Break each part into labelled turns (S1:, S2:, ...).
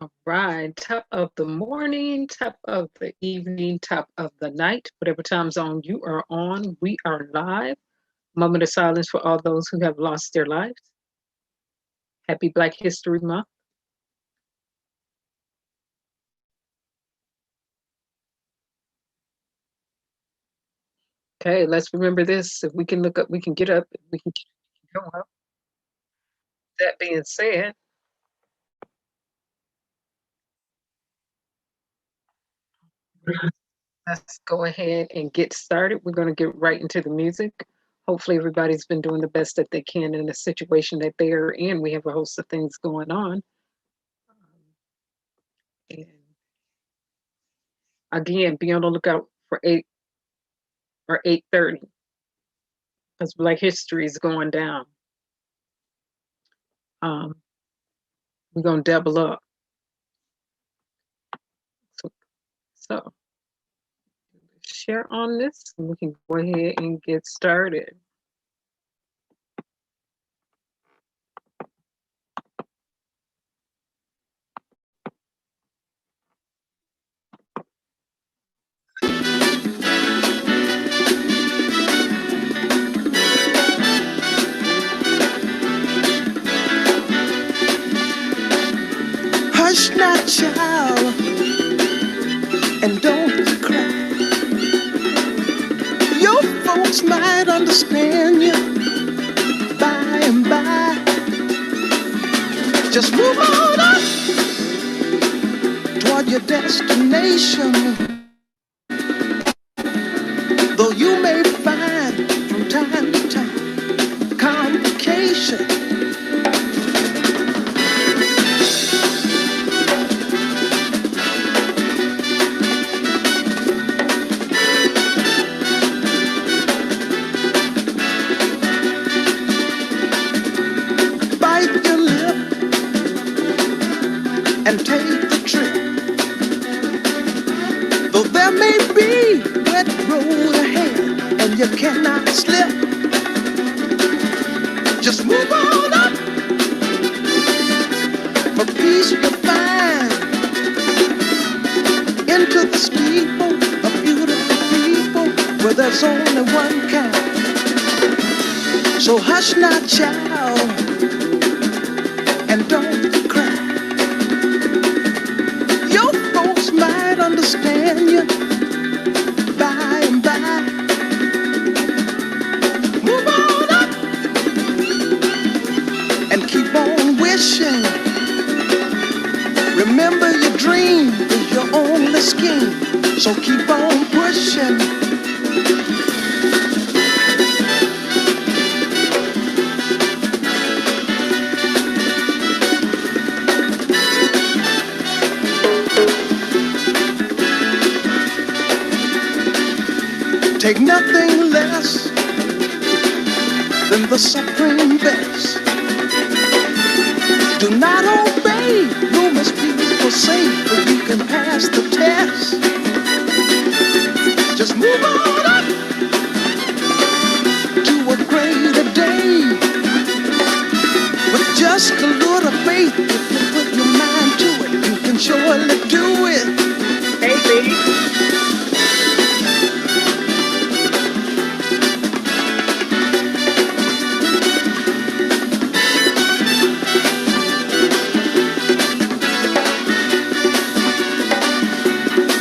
S1: All right, top of the morning, top of the evening, top of the night, whatever time zone you are on, we are live. Moment of silence for all those who have lost their lives. Happy Black History Month. Okay, let's remember this. If we can look up, we can get up, we can go up. That being said, let's go ahead and get started. We're going to get right into the music. Hopefully, everybody's been doing the best that they can in the situation that they are in. We have a host of things going on. And again, be on the lookout for 8 or 8:30 because Black History is going down. We're going to double up. So share on this, and we can go ahead and get started.
S2: Hush not, child, and don't cry. Your folks might understand you by and by. Just move on up toward your destination. Though you may find from time to time complications. And take the trip. Though there may be wet road ahead and you cannot slip, just move on up. For peace you'll find into the steeple of beautiful people where there's only one kind. So hush not, child, and don't cry. Might understand you by and by. Move on up and keep on wishing. Remember your dream is your only scheme, so keep on pushing. Take nothing less than the supreme best. Do not obey, you must be forsake, but you can pass the test. Just move on up to a greater day. With just a little faith, if you put your mind to it, you can surely do it. Hey, baby.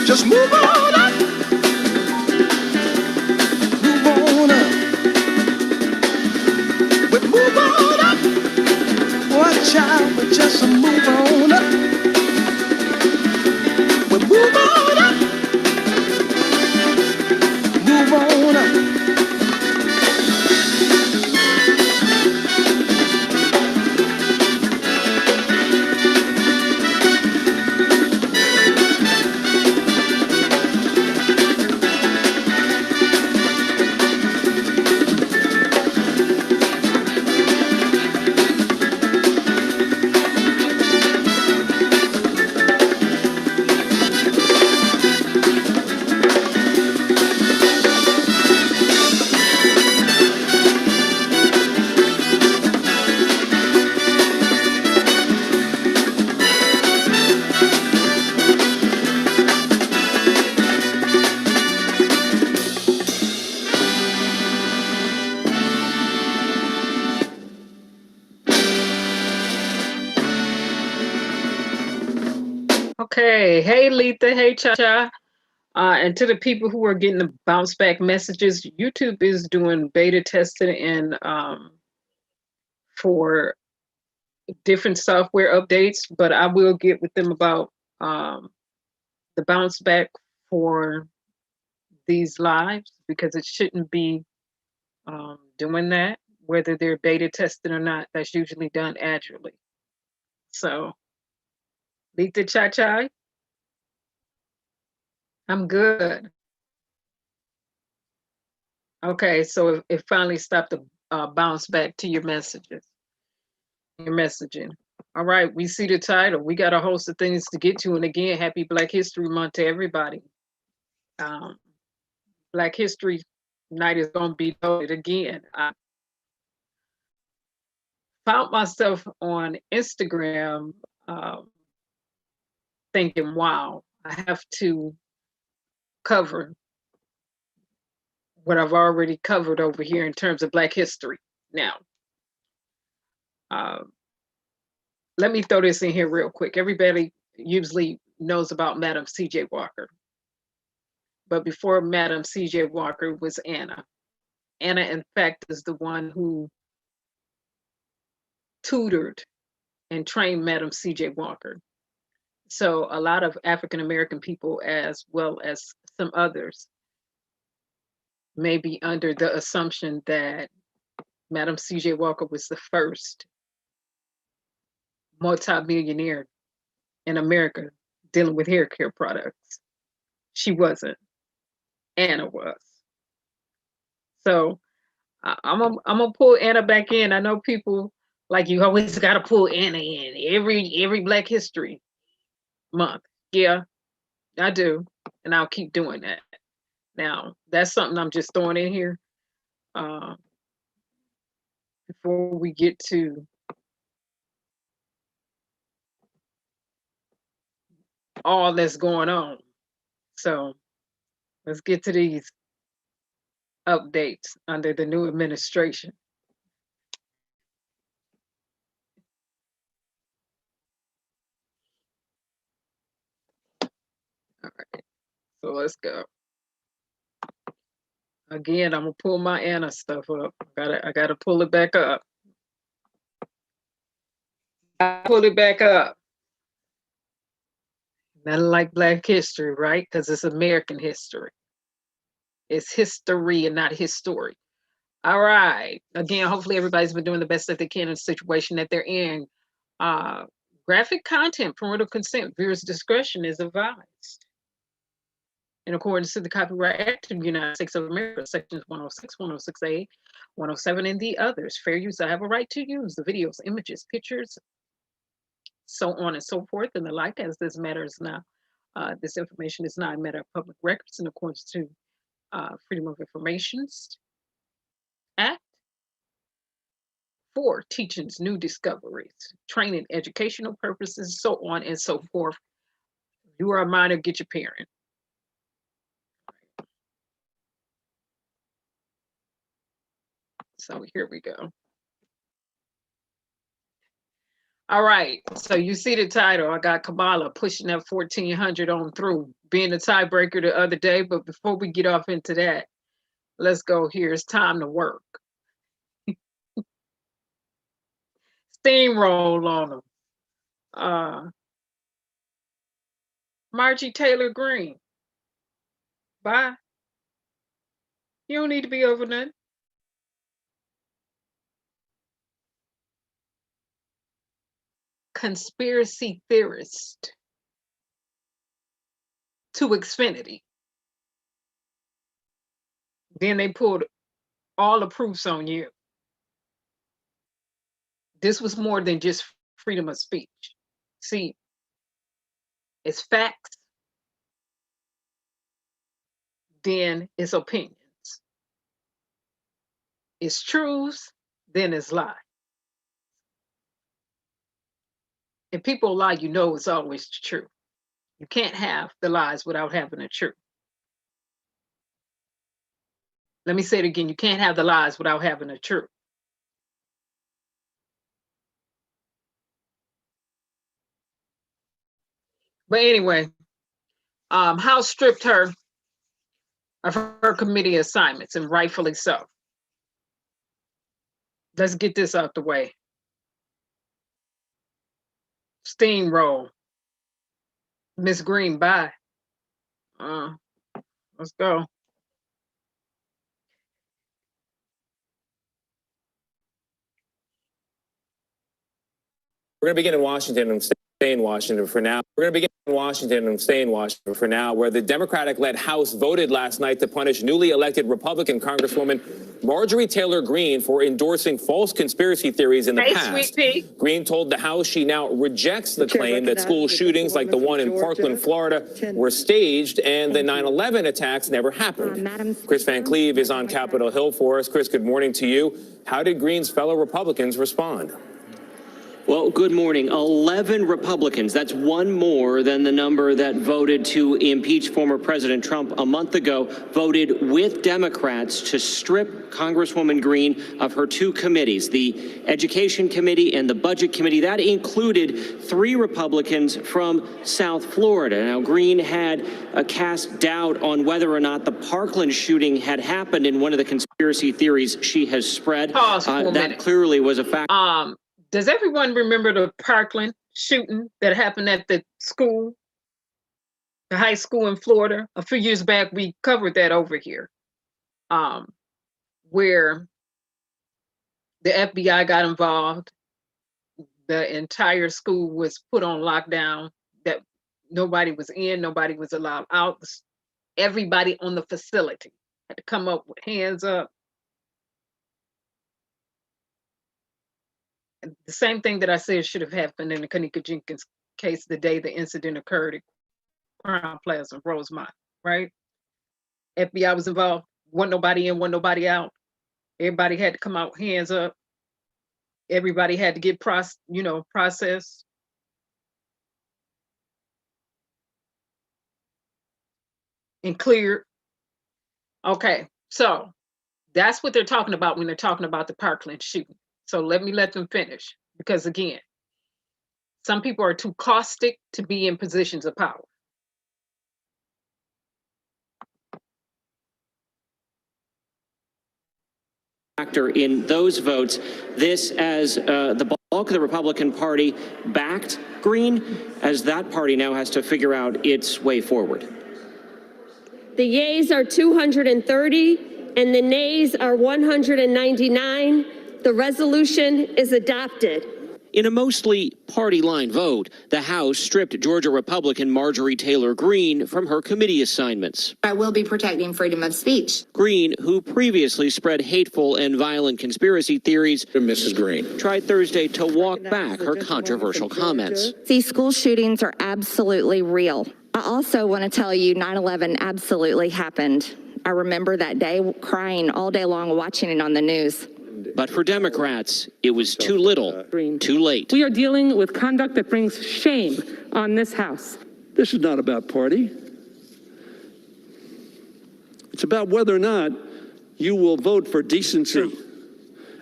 S2: Just move on up. Move on up. But move on up. Watch out, but just move on up. But move on up. Move on up.
S1: Okay. Hey, Letha. Hey, Cha-Cha. And to the people who are getting the bounce back messages, YouTube is doing beta testing and for different software updates, but I will get with them about the bounce back for these lives because it shouldn't be doing that, whether they're beta tested or not. That's usually done agilely. So, Letha Cha-Cha, I'm good. Okay, so it finally stopped the bounce back to your messages, your messaging. All right, we see the title. We got a host of things to get to. And again, happy Black History Month to everybody. Black History Night is going to be loaded again. I found myself on Instagram thinking, wow, I have to cover what I've already covered over here in terms of Black history. Now, let me throw this in here real quick. Everybody usually knows about Madam C.J. Walker. But before Madam C.J. Walker was Anna. Anna, in fact, is the one who tutored and trained Madam C.J. Walker. So a lot of African American people, as well as some others, may be under the assumption that Madam C.J. Walker was the first multi-millionaire in America dealing with hair care products. She wasn't. Anna was. So I'm gonna pull Anna back in. I know people like you always got to pull Anna in every Black History Month. Yeah, I do, and I'll keep doing that. Now that's something I'm just throwing in here before we get to all that's going on. So let's get to these updates under the new administration. All right, so let's go. Again, I'm gonna pull my Anna stuff up. I gotta pull it back up. Pull it back up. Nothing like Black history, right? Because it's American history. It's history and not history. All right. Again, hopefully everybody's been doing the best that they can in the situation that they're in. Graphic content, parental consent, viewers' discretion is advised. In accordance to the Copyright Act of the United States of America, sections 106, 106A, 107, and the others. Fair use, I have a right to use the videos, images, pictures, so on and so forth, and the like, as this matter is now. This information is not a matter of public records in accordance to Freedom of Information Act. For teachings, new discoveries, training, educational purposes, so on and so forth. If you are a minor, get your parent. So here we go. All right, so you see the title. I got Kamala pushing that 1400 on through, being the tiebreaker the other day. But before we get off into that, let's go here. It's time to work. Steamroll on them. Margie Taylor Greene. Bye. You don't need to be over nothing. Conspiracy theorist to Xfinity. Then they pulled all the proofs on you. This was more than just freedom of speech. See, it's facts, then it's opinions. It's truths, then it's lies. If people lie, you know it's always the truth. You can't have the lies without having the truth. Let me say it again. You can't have the lies without having the truth. But anyway, House stripped her of her committee assignments, and rightfully so. Let's get this out the way. Steamroll. Miss Greene, bye. Let's go.
S3: We're going to begin in Washington and stay in Washington for now. We're going to begin in Washington and stay in Washington for now, where the Democratic-led House voted last night to punish newly elected Republican Congresswoman Marjorie Taylor Greene for endorsing false conspiracy theories in the past. Greene told the House she now rejects the claim that school shootings like the one in Parkland, Florida, were staged and the 9/11 attacks never happened. Chris Van Cleve is on Capitol Hill for us. Chris, good morning to you. How did Greene's fellow Republicans respond?
S4: Well, good morning. 11 Republicans, that's one more than the number that voted to impeach former President Trump a month ago, voted with Democrats to strip Congresswoman Greene of her two committees, the Education Committee and the Budget Committee. That included 3 Republicans from South Florida. Now, Greene had cast doubt on whether or not the Parkland shooting had happened in one of the conspiracy theories she has spread. That clearly was a fact.
S1: Does everyone remember the Parkland shooting that happened at the school, the high school in Florida? A few years back, we covered that over here, where the FBI got involved. The entire school was put on lockdown, that nobody was in, nobody was allowed out. Everybody on the facility had to come up with hands up. The same thing that I said should have happened in the Kanika Jenkins case the day the incident occurred at Crown Plaza in Rosemont, right? FBI was involved, wasn't nobody in, wasn't nobody out. Everybody had to come out, hands up. Everybody had to get processed. And cleared. Okay, so that's what they're talking about when they're talking about the Parkland shooting. So let them finish, because again, some people are too caustic to be in positions of power.
S4: Factor in those votes, this as the bulk of the Republican Party backed Greene, as that party now has to figure out its way forward.
S5: The yeas are 230 and the nays are 199. The resolution is adopted.
S4: In a mostly party-line vote, the House stripped Georgia Republican Marjorie Taylor Greene from her committee assignments.
S6: I will be protecting freedom of speech.
S4: Greene, who previously spread hateful and violent conspiracy theories,
S3: Mrs. Greene
S4: tried Thursday to walk back her controversial comments.
S6: These school shootings are absolutely real. I also want to tell you 9/11 absolutely happened. I remember that day crying all day long watching it on the news.
S4: But for Democrats, it was too little, too late.
S7: We are dealing with conduct that brings shame on this House.
S8: This is not about party. It's about whether or not you will vote for decency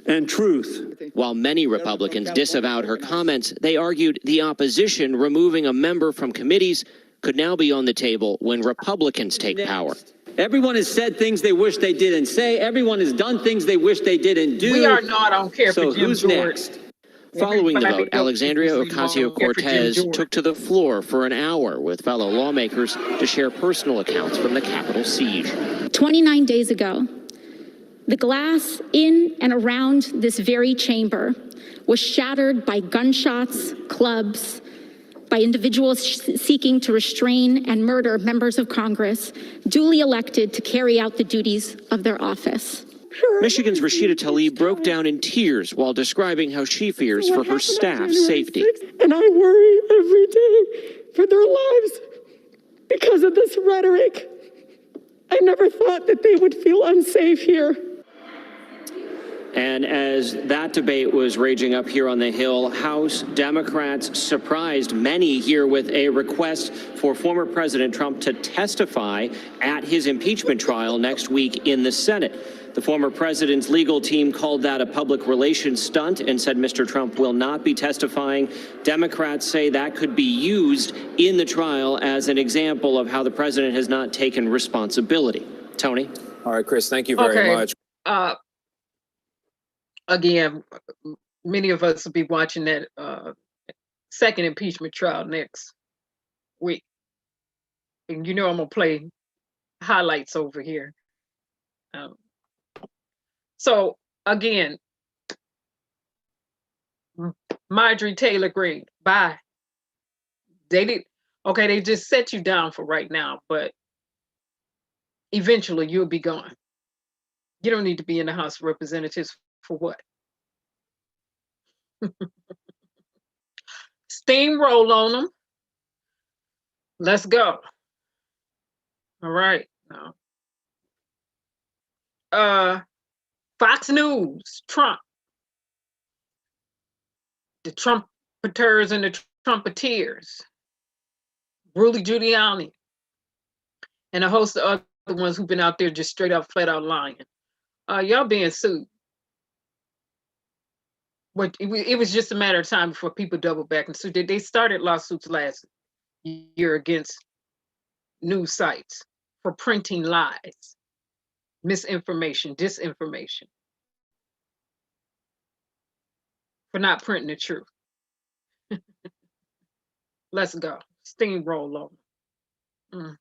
S8: and truth.
S4: While many Republicans disavowed her comments, they argued the opposition removing a member from committees could now be on the table when Republicans take power.
S9: Everyone has said things they wish they didn't say. Everyone has done things they wish they didn't do.
S1: We are not on care
S9: so
S1: for Jim
S9: who's
S1: Jordan.
S9: Next?
S4: Following the vote, Alexandria Ocasio-Cortez took to the floor for an hour with fellow lawmakers to share personal accounts from the Capitol siege.
S10: 29 days ago, the glass in and around this very chamber was shattered by gunshots, clubs, by individuals seeking to restrain and murder members of Congress duly elected to carry out the duties of their office.
S4: Michigan's Rashida Tlaib broke down in tears while describing how she fears for her staff's safety.
S7: And I worry every day for their lives because of this rhetoric. I never thought that they would feel unsafe here.
S4: And as that debate was raging up here on the Hill, House Democrats surprised many here with a request for former President Trump to testify at his impeachment trial next week in the Senate. The former president's legal team called that a public relations stunt and said Mr. Trump will not be testifying. Democrats say that could be used in the trial as an example of how the president has not taken responsibility. Tony?
S3: All right, Chris, thank you very much.
S1: Again, many of us will be watching that second impeachment trial next week. And you know I'm going to play highlights over here. So, again, Marjorie Taylor Greene, bye. They just set you down for right now, but eventually you'll be gone. You don't need to be in the House of Representatives for what? Steamroll on them. Let's go. All right. Now, Fox News, Trump. The Trumpeters and the Trumpeteers. Rudy Giuliani. And a host of other ones who've been out there just straight up, flat out lying. Y'all being sued. But it was just a matter of time before people double back and sued. They started lawsuits last year against news sites for printing lies, misinformation, disinformation, for not printing the truth. Let's go. Steamroll on.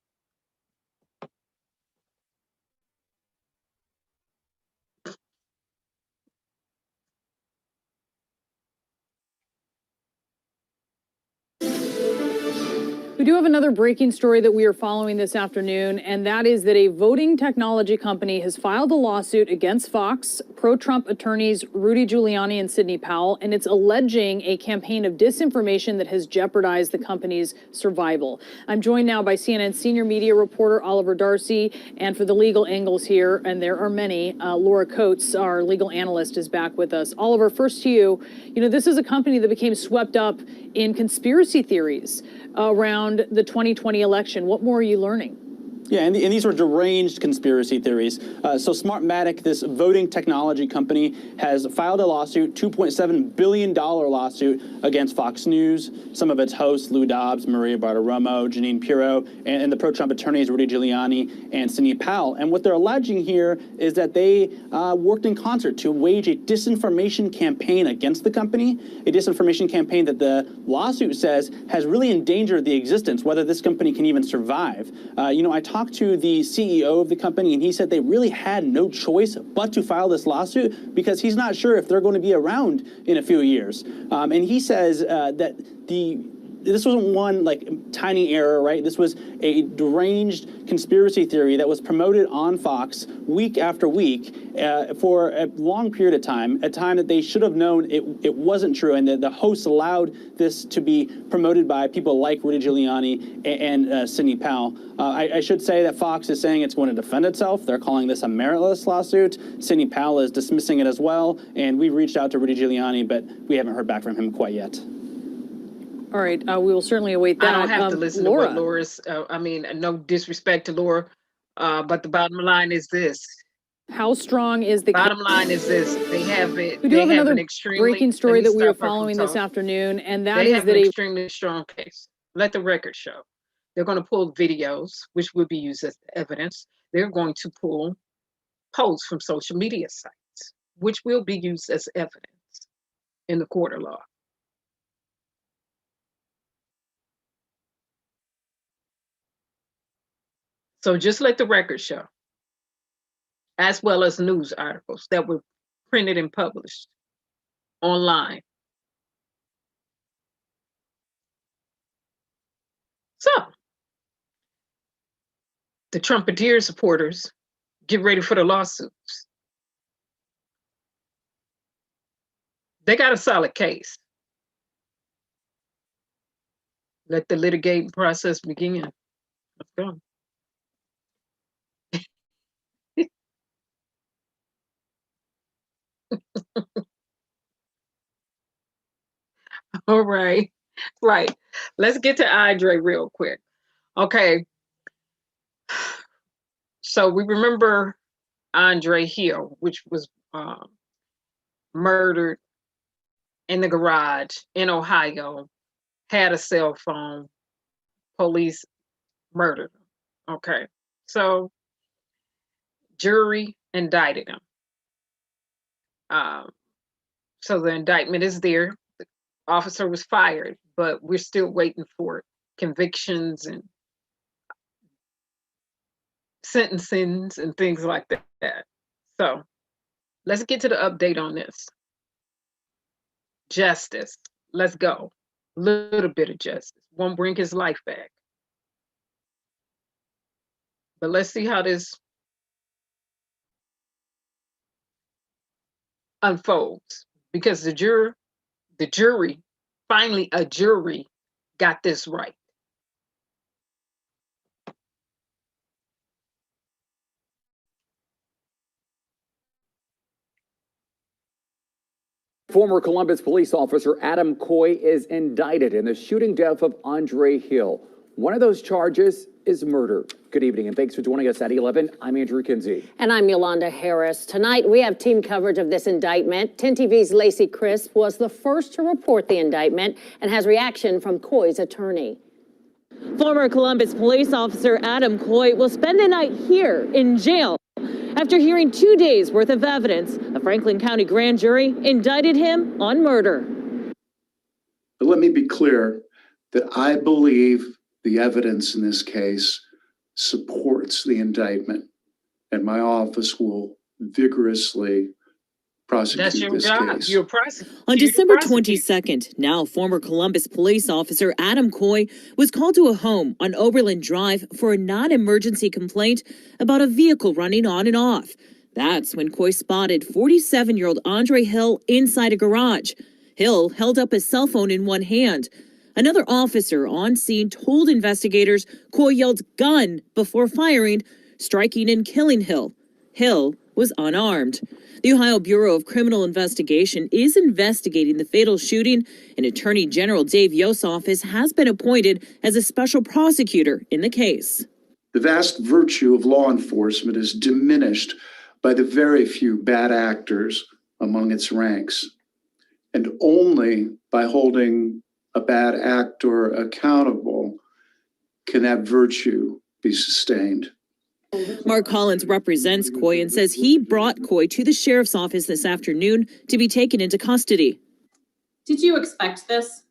S11: We do have another breaking story that we are following this afternoon, and that is that a voting technology company has filed a lawsuit against Fox, pro-Trump attorneys Rudy Giuliani and Sidney Powell, and it's alleging a campaign of disinformation that has jeopardized the company's survival. I'm joined now by CNN senior media reporter Oliver Darcy, and for the legal angles here, and there are many, Laura Coates, our legal analyst, is back with us. Oliver, first to you. You know, this is a company that became swept up in conspiracy theories around the 2020 election. What more are you learning?
S12: Yeah, and these were deranged conspiracy theories. So Smartmatic, this voting technology company, has filed a lawsuit, $2.7 billion lawsuit against Fox News, some of its hosts, Lou Dobbs, Maria Bartiromo, Jeanine Pirro, and the pro-Trump attorneys, Rudy Giuliani and Sidney Powell. And what they're alleging here is that they worked in concert to wage a disinformation campaign against the company, a disinformation campaign that the lawsuit says has really endangered the existence, whether this company can even survive. I talked to the CEO of the company, and he said they really had no choice but to file this lawsuit because he's not sure if they're going to be around in a few years. And he says that this wasn't one tiny error, right? This was a deranged conspiracy theory that was promoted on Fox week after week for a long period of time, a time that they should have known it wasn't true, and that the hosts allowed this to be promoted by people like Rudy Giuliani and Sidney Powell. I should say that Fox is saying it's going to defend itself. They're calling this a meritless lawsuit. Sidney Powell is dismissing it as well, and we've reached out to Rudy Giuliani, but we haven't heard back from him quite yet.
S11: All right, we will certainly await that.
S1: I don't have to listen to what Laura's, no disrespect to Laura, but the bottom line is this.
S11: How strong is the
S1: bottom line is this? They have it.
S11: We do have another breaking story that we are following this afternoon, and that is that
S1: an extremely strong case. Let the record show. They're going to pull videos, which will be used as evidence. They're going to pull posts from social media sites, which will be used as evidence in the court of law. So just let the record show, as well as news articles that were printed and published online. So the Trumpeteer supporters, get ready for the lawsuits. They got a solid case. Let the litigating process begin. Let's go. All right. Right. Let's get to Andre real quick. Okay. So we remember Andre Hill, which was murdered in the garage in Ohio, had a cell phone, police murdered him. Okay. So jury indicted him. So the indictment is there. The officer was fired, but we're still waiting for convictions and sentencings and things like that. So let's get to the update on this. Justice. Let's go. Little bit of justice. Won't bring his life back. But let's see how this unfolds. Because the jury, finally a jury got this right.
S13: Former Columbus police officer Adam Coy is indicted in the shooting death of Andre Hill. One of those charges is murder. Good evening and thanks for joining us at 11. I'm Andrew Kinsey.
S14: And I'm Yolanda Harris. Tonight we have team coverage of this indictment. 10 TV's Lacey Crisp was the first to report the indictment and has reaction from Coy's attorney. Former Columbus police officer Adam Coy will spend the night here in jail after hearing 2 days worth of evidence. A Franklin County grand jury indicted him on murder.
S15: But let me be clear that I believe the evidence in this case supports the indictment, and my office will vigorously prosecute
S1: That's your
S15: this
S1: job.
S15: case.
S1: You're a prosecutor.
S14: On December 22nd, now former Columbus police officer Adam Coy was called to a home on Oberlin Drive for a non-emergency complaint about a vehicle running on and off. That's when Coy spotted 47-year-old Andre Hill inside a garage. Hill held up his cell phone in one hand. Another officer on scene told investigators Coy yelled "gun" before firing, striking and killing Hill. Hill was unarmed. The Ohio Bureau of Criminal Investigation is investigating the fatal shooting, and Attorney General Dave Yost's office has been appointed as a special prosecutor in the case.
S15: The vast virtue of law enforcement is diminished by the very few bad actors among its ranks, and only by holding a bad actor accountable can that virtue be sustained.
S14: Mark Collins represents Coy and says he brought Coy to the sheriff's office this afternoon to be taken into custody.
S16: Did you expect this?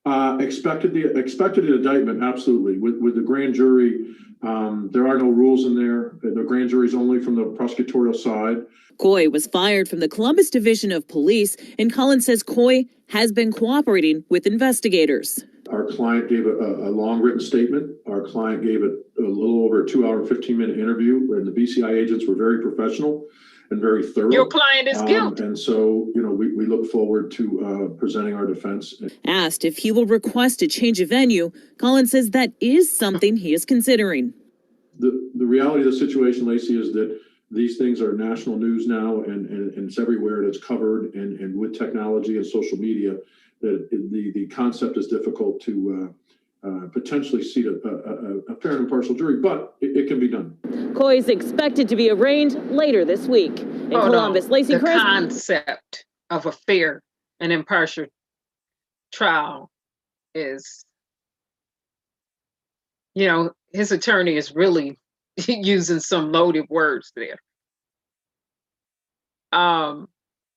S8: Expected the indictment, absolutely. With the grand jury, there are no rules in there. The grand jury is only from the prosecutorial side.
S14: Coy was fired from the Columbus Division of Police, and Collins says Coy has been cooperating with investigators.
S8: Our client gave a long written statement. Our client gave it a little over a 2-hour, 15-minute interview, and the BCI agents were very professional and very thorough.
S1: Your client is guilty.
S8: And so, we look forward to presenting our defense.
S14: Asked if he will request a change of venue, Collins says that is something he is considering.
S8: The reality of the situation, Lacey, is that these things are national news now, and it's everywhere, and it's covered, and with technology and social media, that the concept is difficult to potentially seat a fair and impartial jury, but it can be done.
S14: Coy is expected to be arraigned later this week. In Columbus, Lacey
S1: The
S14: Crisp.
S1: concept of a fair and impartial trial is, his attorney is really using some loaded words there.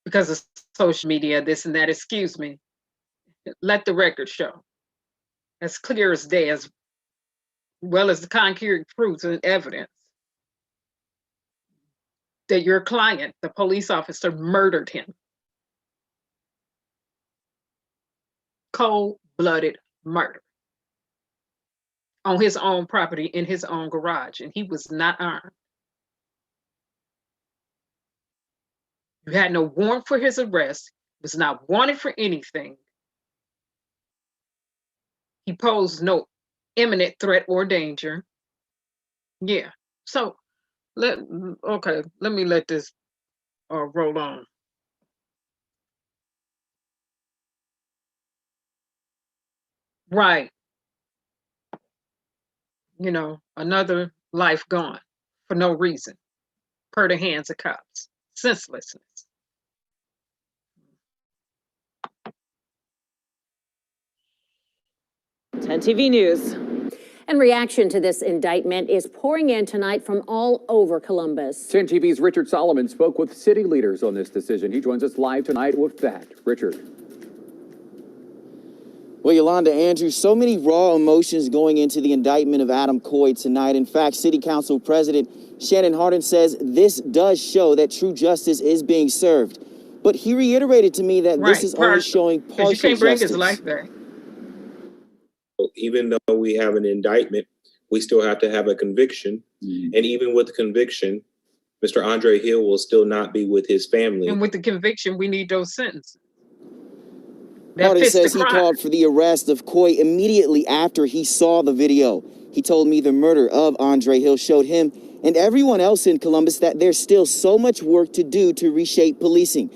S1: Because of social media, this and that, excuse me. Let the record show, as clear as day, as well as the concrete proofs and evidence, that your client, the police officer, murdered him. Cold-blooded murder on his own property in his own garage, and he was not armed. You had no warrant for his arrest, was not wanted for anything. He posed no imminent threat or danger. Yeah. So let me let this roll on. Right. You know, another life gone for no reason, per the hands of cops. Senselessness.
S17: TV News. And reaction to this indictment is pouring in tonight from all over Columbus.
S13: 10 TV's Richard Solomon spoke with city leaders on this decision. He joins us live tonight with that. Richard.
S18: Well, Yolanda, Andrew, so many raw emotions going into the indictment of Adam Coy tonight. In fact, City Council President Shannon Hardin says this does show that true justice is being served. But he reiterated to me that this is only showing partial justice.
S1: You can't bring his life back.
S19: Even though we have an indictment, we still have to have a conviction. And even with the conviction, Mr. Andre Hill will still not be with his family.
S1: And with the conviction, we need those sentences.
S18: Hardin says he called for the arrest of Coy immediately after he saw the video. He told me the murder of Andre Hill showed him and everyone else in Columbus that there's still so much work to do to reshape policing.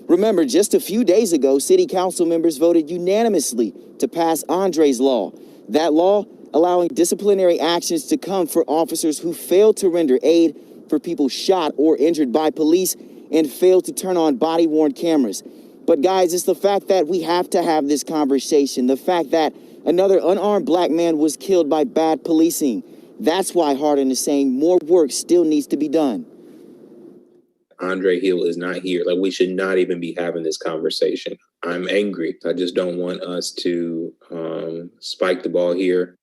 S18: Remember, just a few days ago, city council members voted unanimously to pass Andre's law. That law allowing disciplinary actions to come for officers who failed to render aid for people shot or injured by police and failed to turn on body-worn cameras. But guys, it's the fact that we have to have this conversation. The fact that another unarmed black man was killed by bad policing. That's why Hardin is saying more work still needs to be done.
S19: Andre Hill is not here. Like, we should not even be having this conversation. I'm angry. I just don't want us to spike the ball here.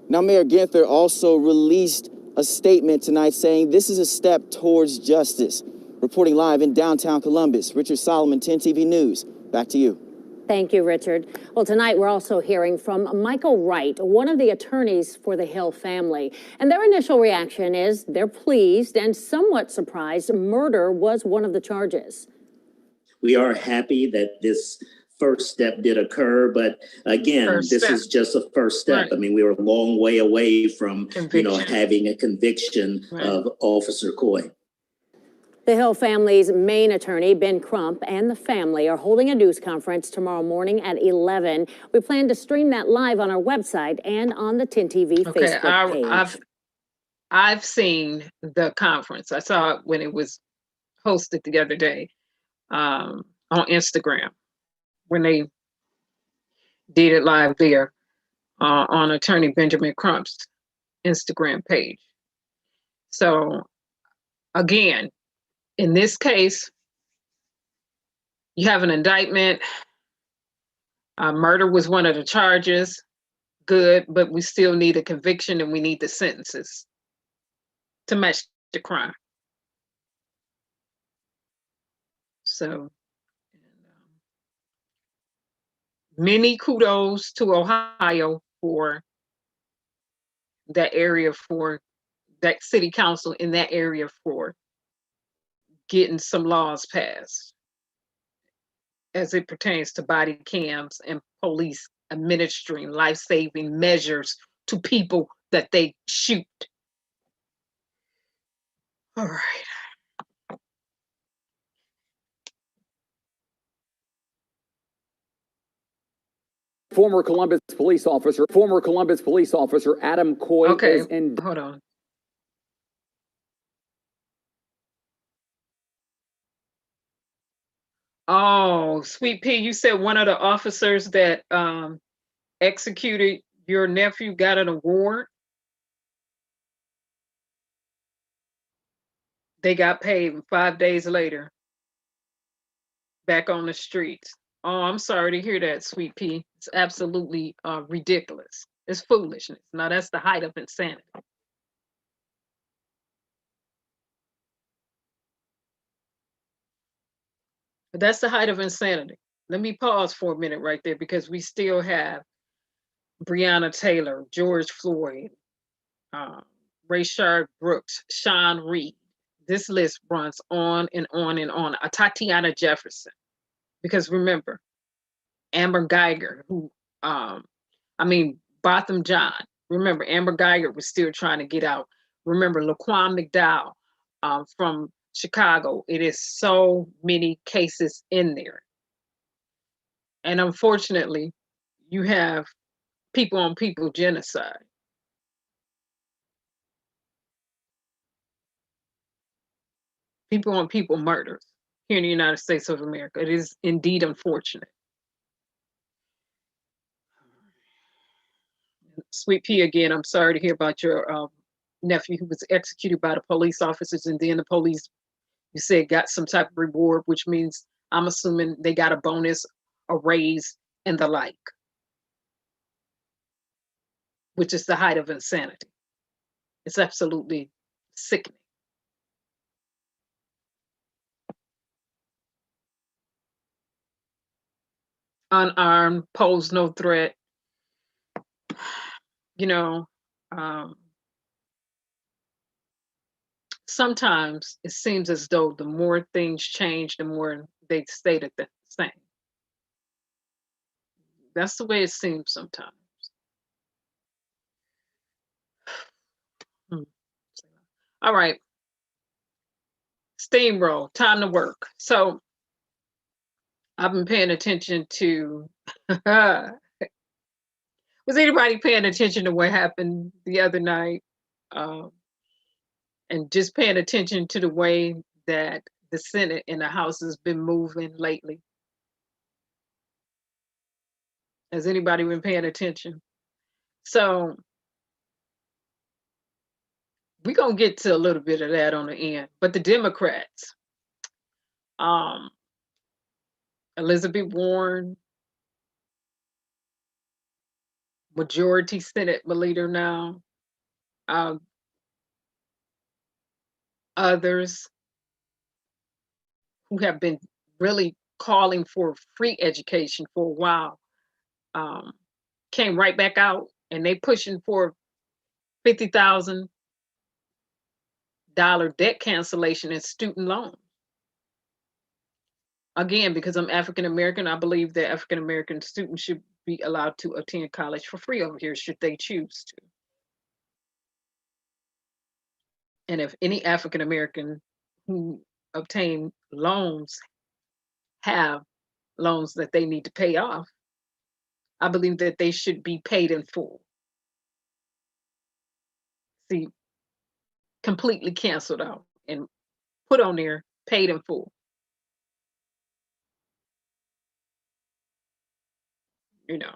S18: Now, Mayor Ginther also released a statement tonight saying this is a step towards justice. Reporting live in downtown Columbus, Richard Solomon, 10 TV News. Back to you.
S17: Thank you, Richard. Well, tonight we're also hearing from Michael Wright, one of the attorneys for the Hill family. And their initial reaction is they're pleased and somewhat surprised murder was one of the charges.
S20: We are happy that this first step did occur, but again, this is just a first step. Right. I mean, we were a long way away from, having a conviction of Officer Coy.
S17: The Hill family's main attorney, Ben Crump, and the family are holding a news conference tomorrow morning at 11. We plan to stream that live on our website and on the 10 TV Facebook page.
S1: I've seen the conference. I saw it when it was hosted the other day on Instagram, when they did it live there on attorney Benjamin Crump's Instagram page. So again, in this case, you have an indictment. Murder was one of the charges. Good, but we still need a conviction and we need the sentences to match the crime. So, many kudos to Ohio for that area, for that city council in that area for getting some laws passed as it pertains to body cams and police administering life-saving measures to people that they shoot. All right.
S13: Former Columbus police officer Adam Coy is in.
S1: Hold on. Oh, Sweet Pea, you said one of the officers that executed your nephew got an award. They got paid 5 days later. Back on the streets. Oh, I'm sorry to hear that, Sweet Pea. It's absolutely ridiculous. It's foolishness. Now that's the height of insanity. But that's the height of insanity. Let me pause for a minute right there because we still have Breonna Taylor, George Floyd, Rayshard Brooks, Sean Reed. This list runs on and on and on. Tatiana Jefferson. Because remember, Amber Geiger, who, Botham John. Remember, Amber Geiger was still trying to get out. Remember, Laquan McDowell from Chicago. It is so many cases in there. And unfortunately, you have people on people genocide. People on people murders here in the United States of America. It is indeed unfortunate. Sweet Pea, again, I'm sorry to hear about your nephew who was executed by the police officers, and then the police, you said, got some type of reward, which means I'm assuming they got a bonus, a raise, and the like, which is the height of insanity. It's absolutely sickening. Unarmed, pose no threat. You know, sometimes it seems as though the more things change, the more they stay the same. That's the way it seems sometimes. All right. Steamroll, time to work. So I've been paying attention to, was anybody paying attention to what happened the other night? And just paying attention to the way that the Senate and the House has been moving lately. Has anybody been paying attention? So we're going to get to a little bit of that on the end. But the Democrats, Elizabeth Warren, majority Senate leader now, others who have been really calling for free education for a while, came right back out, and they pushing for $50,000 debt cancellation and student loans. Again, because I'm African American, I believe that African American students should be allowed to attend college for free over here should they choose to. And if any African American who obtain loans have loans that they need to pay off, I believe that they should be paid in full. See, completely canceled out and put on there, paid in full. You know,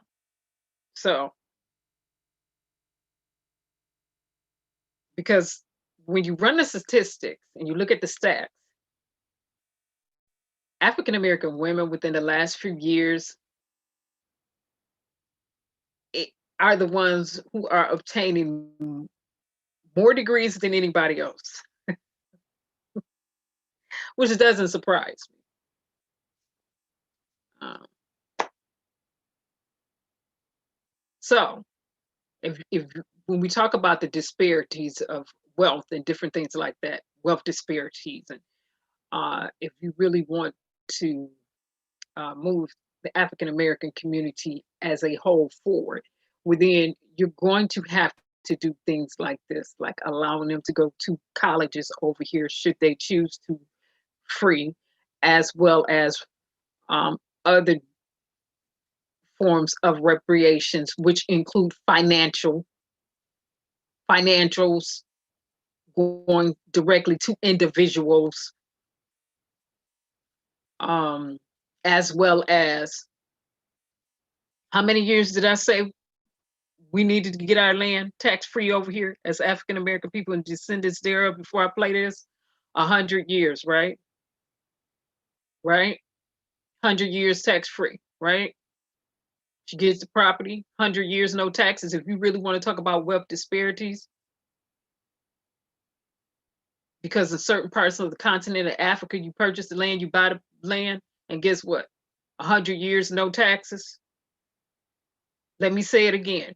S1: so because when you run the statistics and you look at the stats, African American women within the last few years are the ones who are obtaining more degrees than anybody else, which doesn't surprise me. So if when we talk about the disparities of wealth and different things like that, wealth disparities, and if you really want to move the African American community as a whole forward, within you're going to have to do things like this, like allowing them to go to colleges over here should they choose to, free, as well as other forms of reparations, which include financials going directly to individuals, as well as, how many years did I say we needed to get our land tax-free over here as African American people and descendants thereof before I play this? 100 years, right? Right? 100 years tax-free, right? She gets the property, 100 years, no taxes. If you really want to talk about wealth disparities, because in certain parts of the continent of Africa, you purchase the land, you buy the land, and guess what? 100 years, no taxes. Let me say it again.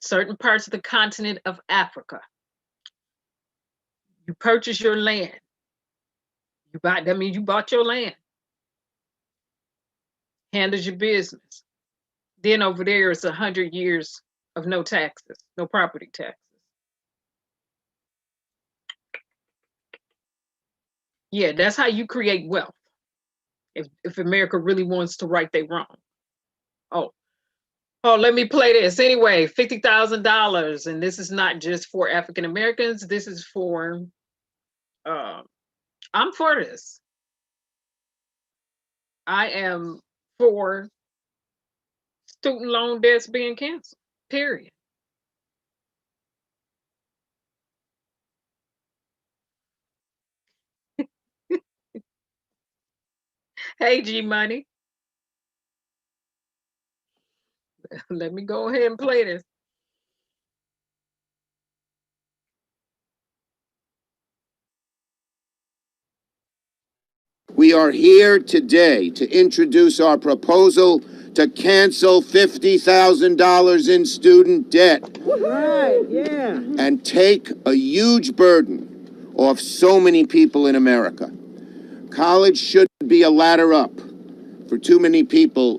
S1: Certain parts of the continent of Africa, you purchase your land. That means you bought your land. Handles your business. Then over there is 100 years of no taxes, no property taxes. Yeah, that's how you create wealth. If America really wants to right their wrong. Oh, let me play this. Anyway, $50,000. And this is not just for African Americans. This is for, I'm for this. I am for student loan debts being canceled, period. Hey, G Money. Let me go ahead and play this.
S21: We are here today to introduce our proposal to cancel $50,000 in student debt.
S2: Right, yeah.
S21: And take a huge burden off so many people in America. College should be a ladder up. For too many people,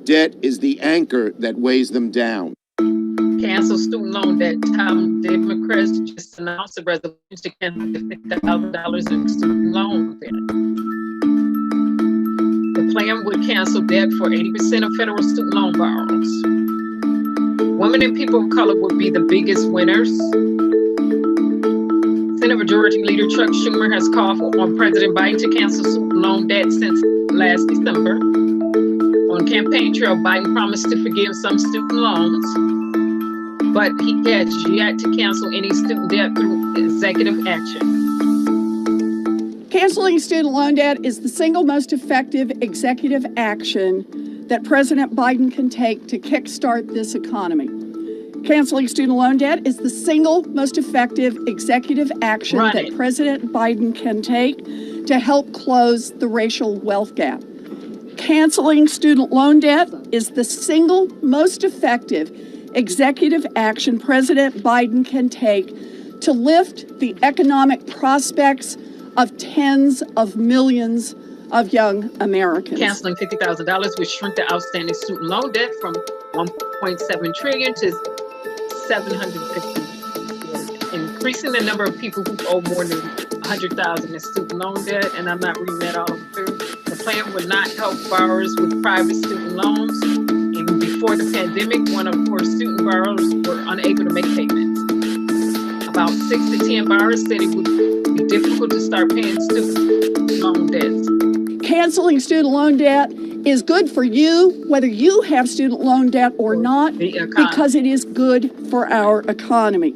S21: debt is the anchor that weighs them down.
S1: Cancel student loan debt. Democrats just announced a resolution to cancel $50,000 in student loan debt. The plan would cancel debt for 80% of federal student loan borrowers. Women and people of color would be the biggest winners. Senate Majority Leader Chuck Schumer has called on President Biden to cancel student loan debt since last December. On campaign trail, Biden promised to forgive some student loans, but he has yet to cancel any student debt through executive action.
S22: Canceling student loan debt is the single most effective executive action that President Biden can take to kickstart this economy. Canceling student loan debt is the single most effective executive action that President Biden can take to help close the racial wealth gap. Canceling student loan debt is the single most effective executive action President Biden can take to lift the economic prospects of tens of millions of young Americans.
S1: Canceling $50,000 would shrink the outstanding student loan debt from $1.7 trillion to $750 billion, increasing the number of people who owe more than $100,000 in student loan debt. And I'm not reading that all through. The plan would not help borrowers with private student loans. Even before the pandemic, 1 in 4 student borrowers were unable to make payments. About 6 to 10 borrowers said it would be difficult to start paying student loan debts.
S22: Canceling student loan debt is good for you, whether you have student loan debt or not, because it is good for our economy.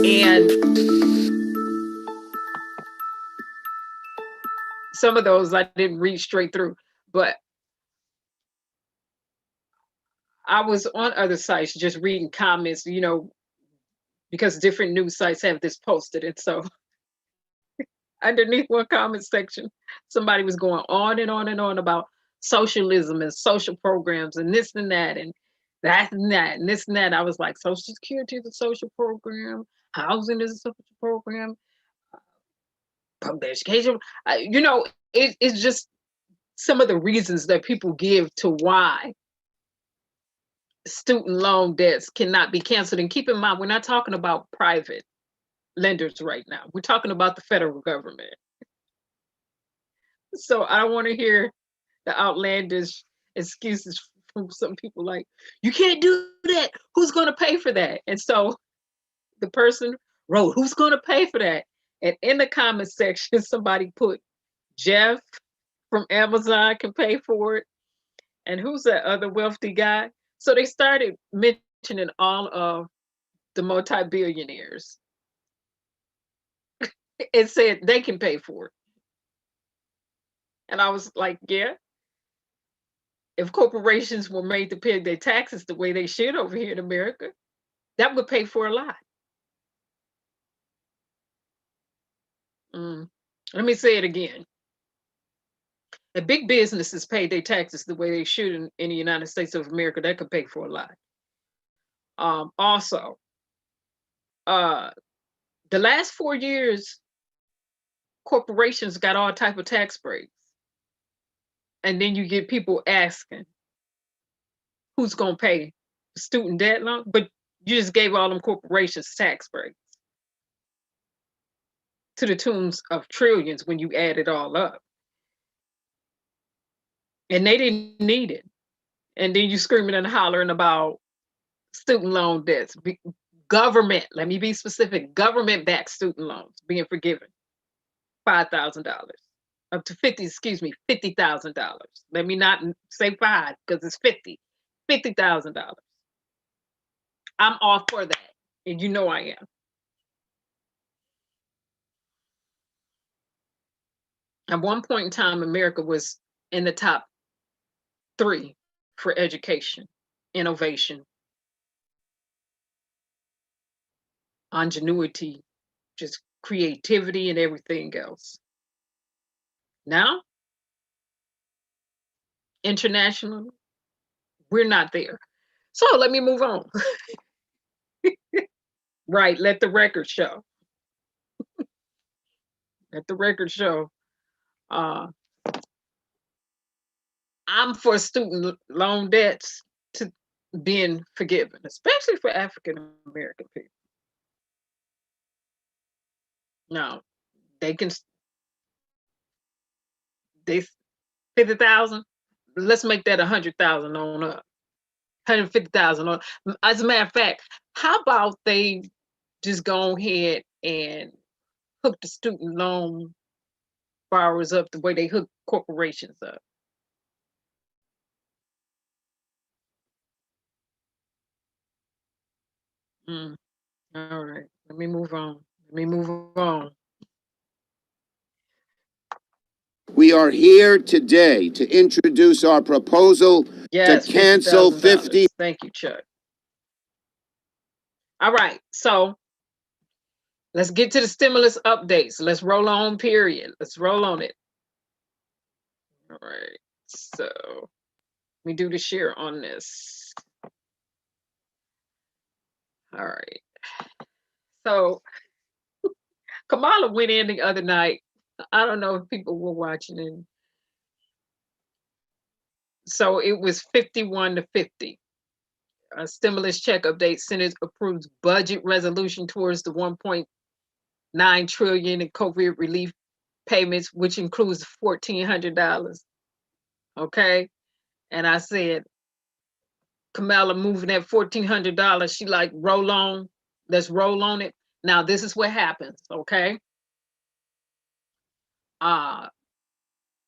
S1: And some of those I didn't read straight through, but I was on other sites just reading comments, you know, because different news sites have this posted. And so underneath one comment section, somebody was going on and on and on about socialism and social programs and this and that and that and that and this and that. I was like, Social Security is a social program, housing is a social program, public education. You know, it's just some of the reasons that people give to why student loan debts cannot be canceled. And keep in mind, we're not talking about private lenders right now. We're talking about the federal government. So I don't want to hear the outlandish excuses from some people like, you can't do that. Who's going to pay for that? And so the person wrote, who's going to pay for that? And in the comment section, somebody put Jeff from Amazon can pay for it. And who's that other wealthy guy? So they started mentioning all of the multi-billionaires. It said they can pay for it. And I was like, yeah. If corporations were made to pay their taxes the way they should over here in America, that would pay for a lot. Let me say it again. If big businesses paid their taxes the way they should in the United States of America, that could pay for a lot. Also, the last 4 years, corporations got all type of tax breaks. And then you get people asking, who's going to pay student debt loan? But you just gave all them corporations tax breaks to the tunes of trillions when you add it all up. and they didn't need it. And then you screaming and hollering about student loan debts. Government, let me be specific, government-backed student loans being forgiven $5,000 up to $50,000. Let me not say 5 because it's $50,000. I'm all for that, and you know I am. At one point in time, America was in the top 3 for education, innovation, ingenuity, just creativity and everything else. Now, internationally, we're not there. So let me move on. Right, let the record show. Let the record show. I'm for student loan debts to being forgiven, especially for African American people. Now, they 50,000. Let's make that 100,000 on up. 150,000 on. As a matter of fact, how about they just go ahead and hook the student loan borrowers up the way they hook corporations up? All right, let me move on.
S21: We are here today to introduce our proposal to cancel $50,000.
S1: Thank you, Chuck. All right, so let's get to the stimulus updates. Let's roll on, period. Let's roll on it. All right, so let me do the share on this. All right. So Kamala went in the other night. I don't know if people were watching it. So it was 51-50. A stimulus check update. Senate approves budget resolution towards the $1.9 trillion in COVID relief payments, which includes $1,400. Okay. And I said, Kamala moving that $1,400. She like, roll on. Let's roll on it. Now, this is what happens. Okay.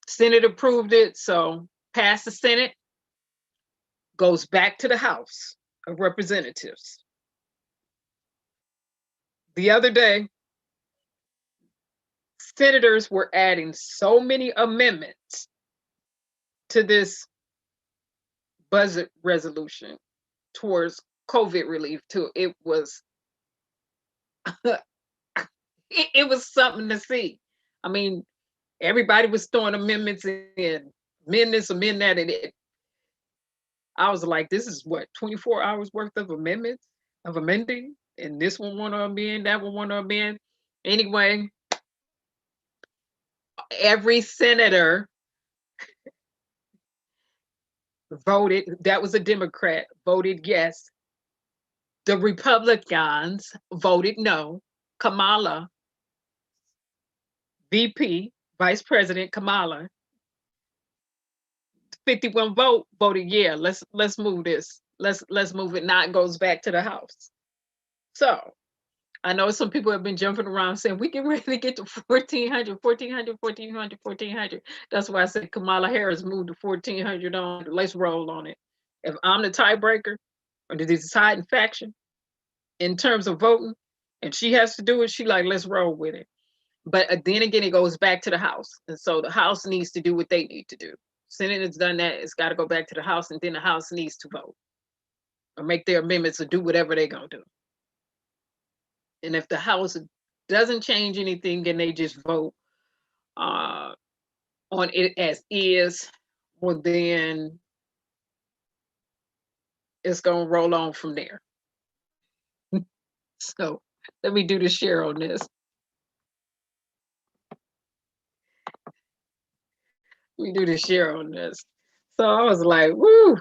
S1: Senate approved it. So passed the Senate, goes back to the House of Representatives. The other day, senators were adding so many amendments to this budget resolution towards COVID relief too. It was it was something to see. I mean, everybody was throwing amendments in, amend this, amend that, and it. I was like, this is what, 24 hours worth of amendments, of amending, and this one want to amend, that one want to amend. Anyway, every senator voted, that was a Democrat, voted yes. The Republicans voted no. Kamala, VP, Vice President Kamala, 51 voted yeah. Let's move this. Let's move it. Now it goes back to the House. So I know some people have been jumping around saying we get ready to get to 1,400. That's why I said Kamala Harris moved to 1,400 on. Let's roll on it. If I'm the tiebreaker or the deciding faction in terms of voting, and she has to do it, she like, let's roll with it. But then again, it goes back to the House. And so the House needs to do what they need to do. Senate has done that. It's got to go back to the House, and then the House needs to vote or make their amendments or do whatever they're going to do. And if the House doesn't change anything, then they just vote on it as is, well, then it's going to roll on from there. So let me do the share on this. We do the share on this. So I was like, woo.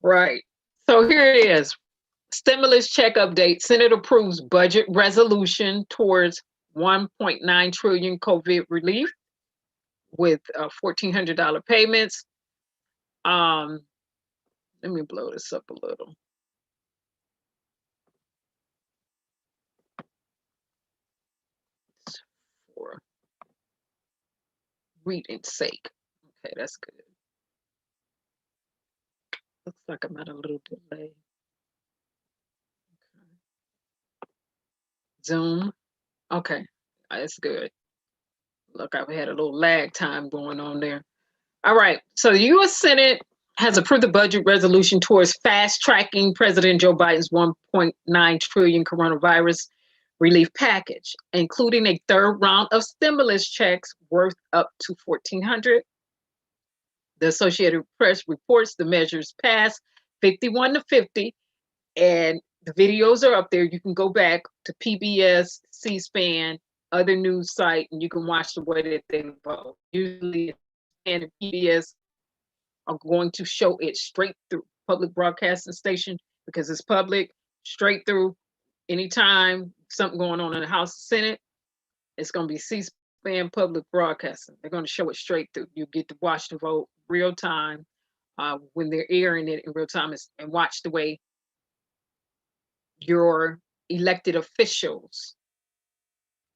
S1: Right. So here it is. Stimulus check update. Senate approves budget resolution towards $1.9 trillion COVID relief. with $1,400 payments. Let me blow this up a little. For reading's sake. Okay, that's good. Looks like I'm at a little delay. Okay. Zoom. Okay, that's good. Look, I've had a little lag time going on there. All right, so the U.S. Senate has approved the budget resolution towards fast-tracking President Joe Biden's $1.9 trillion coronavirus relief package, including a third round of stimulus checks worth up to $1,400. The Associated Press reports the measures passed 51 to 50, and the videos are up there. You can go back to PBS, C-SPAN, other news site, and you can watch the way that they vote. Usually, and PBS are going to show it straight through public broadcasting station because it's public, straight through. Anytime something going on in the House and Senate, it's going to be C-SPAN public broadcasting. They're going to show it straight through. You get to watch the vote real time when they're airing it in real time, and watch the way your elected officials,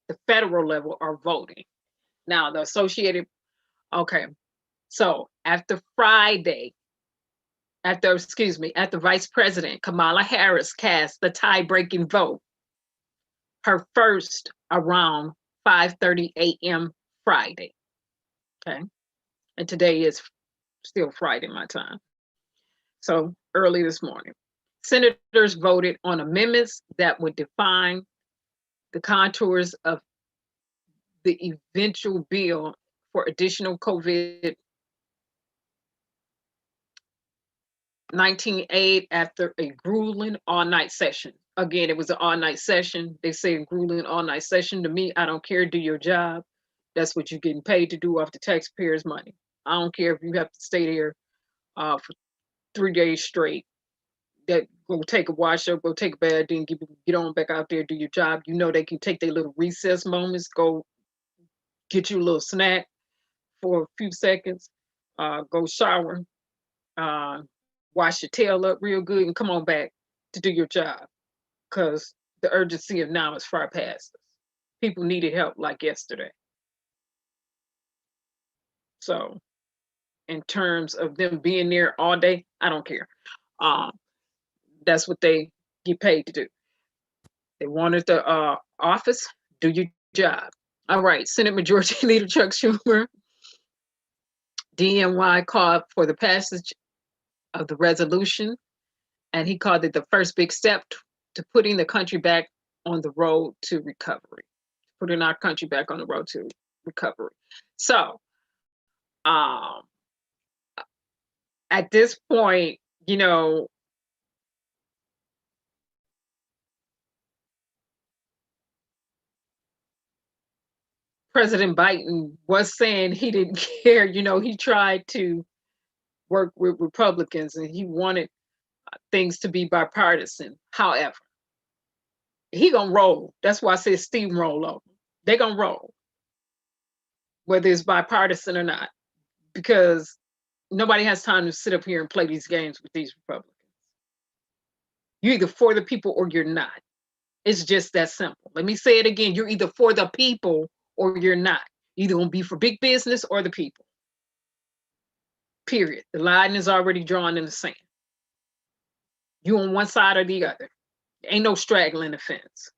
S1: the federal level, are voting. Now, the Associated, okay, so after Vice President Kamala Harris cast the tie-breaking vote, her first around 5:30 a.m. Friday, okay? And today is still Friday, my time. So early this morning, senators voted on amendments that would define the contours of the eventual bill for additional COVID-19 aid after a grueling all-night session. Again, it was an all-night session. They say a grueling all-night session. To me, I don't care. Do your job. That's what you're getting paid to do off the taxpayers' money. I don't care if you have to stay there for 3 days straight. That go take a wash up, go take a bath, then get on back out there, do your job. You know they can take their little recess moments, go get you a little snack for a few seconds, go shower, wash your tail up real good, and come on back to do your job. Because the urgency of now is far past us. People needed help like yesterday. So in terms of them being there all day, I don't care. That's what they get paid to do. They wanted the office, do your job. All right, Senate Majority Leader Chuck Schumer, DNY, called for the passage of the resolution, and he called it the first big step to putting the country back on the road to recovery. Putting our country back on the road to recovery. So, at this point, you know, President Biden was saying he didn't care. You know, he tried to work with Republicans and he wanted things to be bipartisan. However, he gonna roll. That's why I said steamroll over. They gonna roll, whether it's bipartisan or not, because nobody has time to sit up here and play these games with these Republicans. You're either for the people or you're not. It's just that simple. Let me say it again. You're either for the people or you're not. You're either gonna be for big business or the people. Period. The line is already drawn in the sand. You on one side or the other. Ain't no straggling the fence.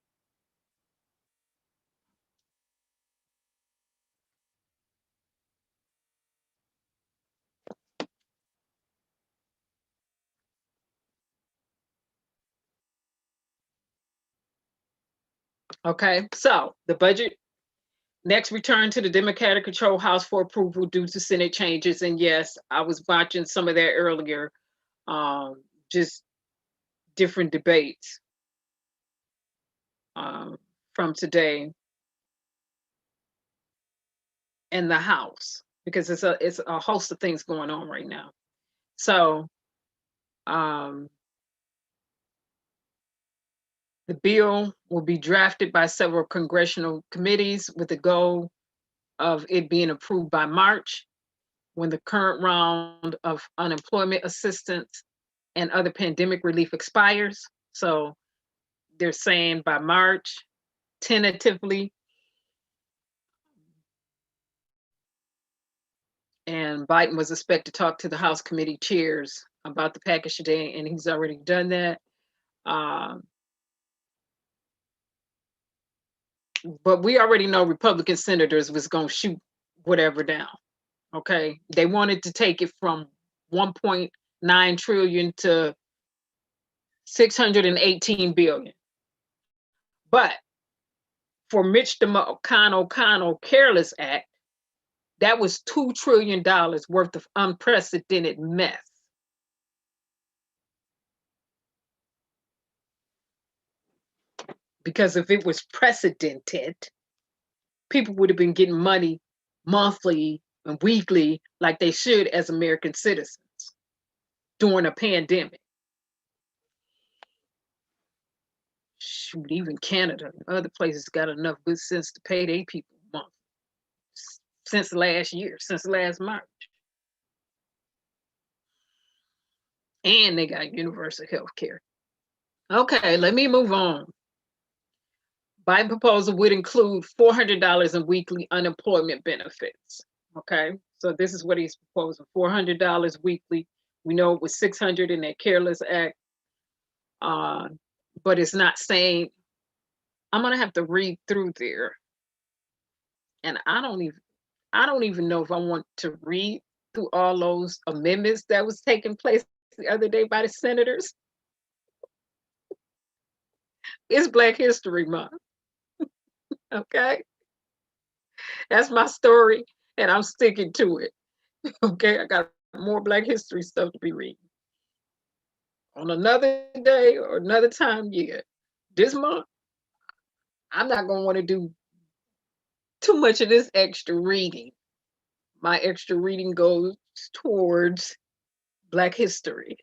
S1: Okay, so the budget next returned to the Democratic controlled House for approval due to Senate changes. And yes, I was watching some of that earlier, just different debates from today in the House, because it's a host of things going on right now. So the bill will be drafted by several congressional committees with the goal of it being approved by March, when the current round of unemployment assistance and other pandemic relief expires. So they're saying by March, tentatively. And Biden was expected to talk to the House committee chairs about the package today, and he's already done that. But we already know Republican senators was going to shoot whatever down. Okay, they wanted to take it from 1.9 trillion to 618 billion. But for Mitch McConnell Careless Act, that was $2 trillion worth of unprecedented mess. Because if it was precedented, people would have been getting money monthly and weekly like they should as American citizens during a pandemic. Shoot, even Canada and other places got enough good sense to pay their people monthly since last year, since last March. And they got universal health care. Okay, let me move on. Biden proposal would include $400 in weekly unemployment benefits. Okay, so this is what he's proposing: $400 weekly. We know it was $600 in that Careless Act, but it's not saying. I'm gonna have to read through there, and I don't even know if I want to read through all those amendments that was taking place the other day by the senators. It's Black History Month. Okay, that's my story, and I'm sticking to it. Okay, I got more Black History stuff to be reading on another day or another time. Yeah, this month I'm not gonna want to do too much of this extra reading. My extra reading goes towards Black history.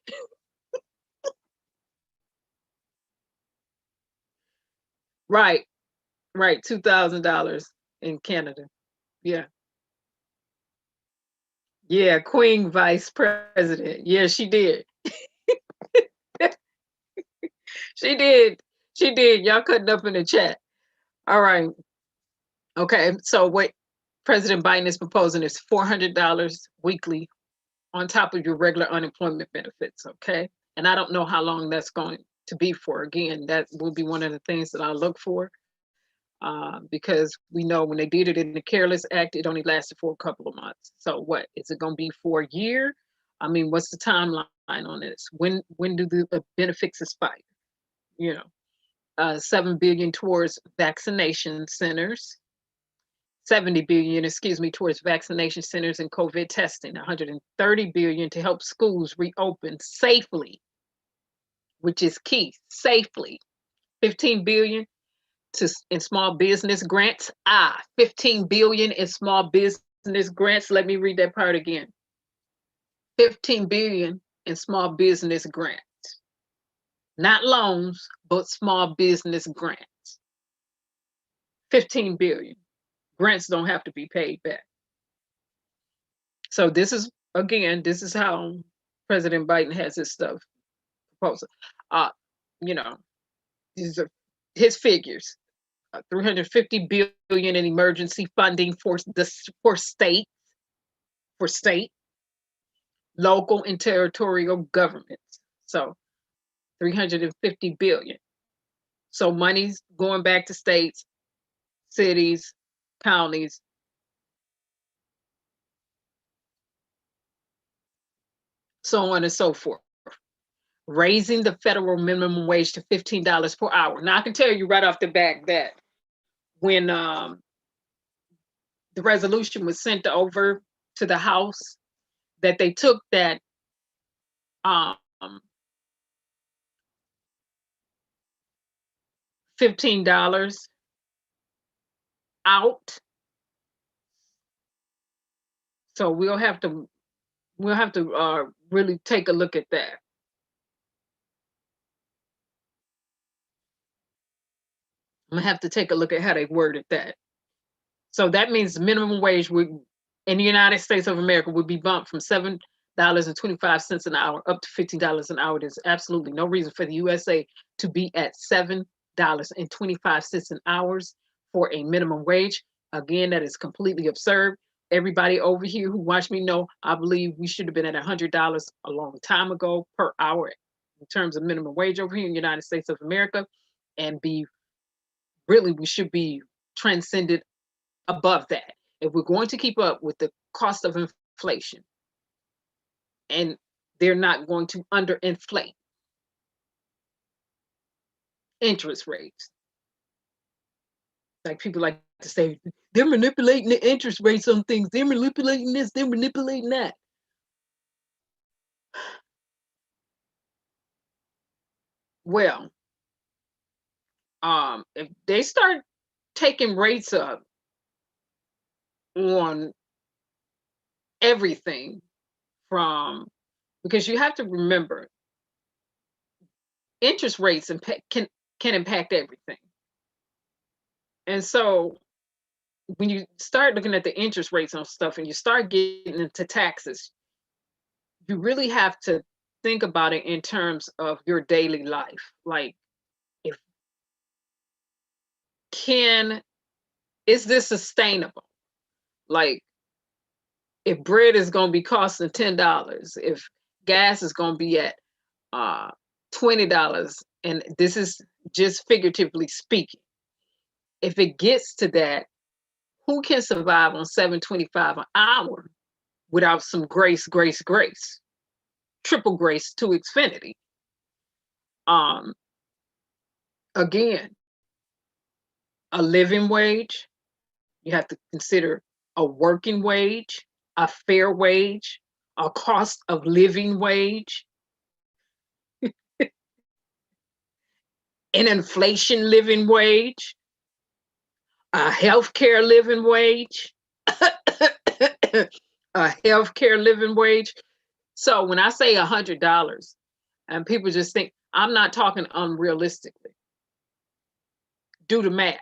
S1: Right, $2,000 in Canada. Yeah. Yeah, Queen Vice President. Yeah, she did. She did. She did. Y'all cutting up in the chat. All right. Okay. So what President Biden is proposing is $400 weekly on top of your regular unemployment benefits. Okay. And I don't know how long that's going to be for. Again, that will be one of the things that I'll look for. Because we know when they did it in the Careless Act, it only lasted for a couple of months. So what, is it going to be for a year? I mean, what's the timeline on this? When do the benefits expire? You know, $7 billion towards vaccination centers, 70 billion, towards vaccination centers and COVID testing, 130 billion to help schools reopen safely, which is key, safely. 15 billion in small business grants. 15 billion in small business grants. Let me read that part again. 15 billion in small business grants. Not loans, but small business grants. 15 billion. Grants don't have to be paid back. So this is, again, this is how President Biden has his stuff proposal. You know, these are his figures. 350 billion in emergency funding for state, local and territorial governments. So 350 billion. So money's going back to states, cities, counties. So on and so forth. Raising the federal minimum wage to $15 per hour. Now I can tell you right off the bat that when the resolution was sent over to the House, that they took that $15 out. So we'll have to really take a look at that. I'm gonna have to take a look at how they worded that. So that means the minimum wage would, in the United States of America, would be bumped from $7.25 an hour up to $15 an hour. There's absolutely no reason for the USA to be at $7.25 an hour for a minimum wage. Again, that is completely absurd. Everybody over here who watched me know, I believe we should have been at $100 a long time ago per hour in terms of minimum wage over here in the United States of America, and we should be transcended above that. If we're going to keep up with the cost of inflation, and they're not going to underinflate interest rates. Like people like to say, they're manipulating the interest rates on things. They're manipulating this, they're manipulating that. Well, if they start taking rates up on everything because you have to remember, interest rates can impact everything. And so when you start looking at the interest rates on stuff and you start getting into taxes, you really have to think about it in terms of your daily life. Like, is this sustainable? Like, if bread is going to be costing $10, if gas is going to be at $20, and this is just figuratively speaking, if it gets to that, who can survive on $7.25 an hour without some grace, triple grace to Xfinity? Again, a living wage, you have to consider a working wage, a fair wage, a cost of living wage, an inflation living wage, a healthcare living wage, a healthcare living wage. So when I say $100, and people just think, I'm not talking unrealistically. Do the math.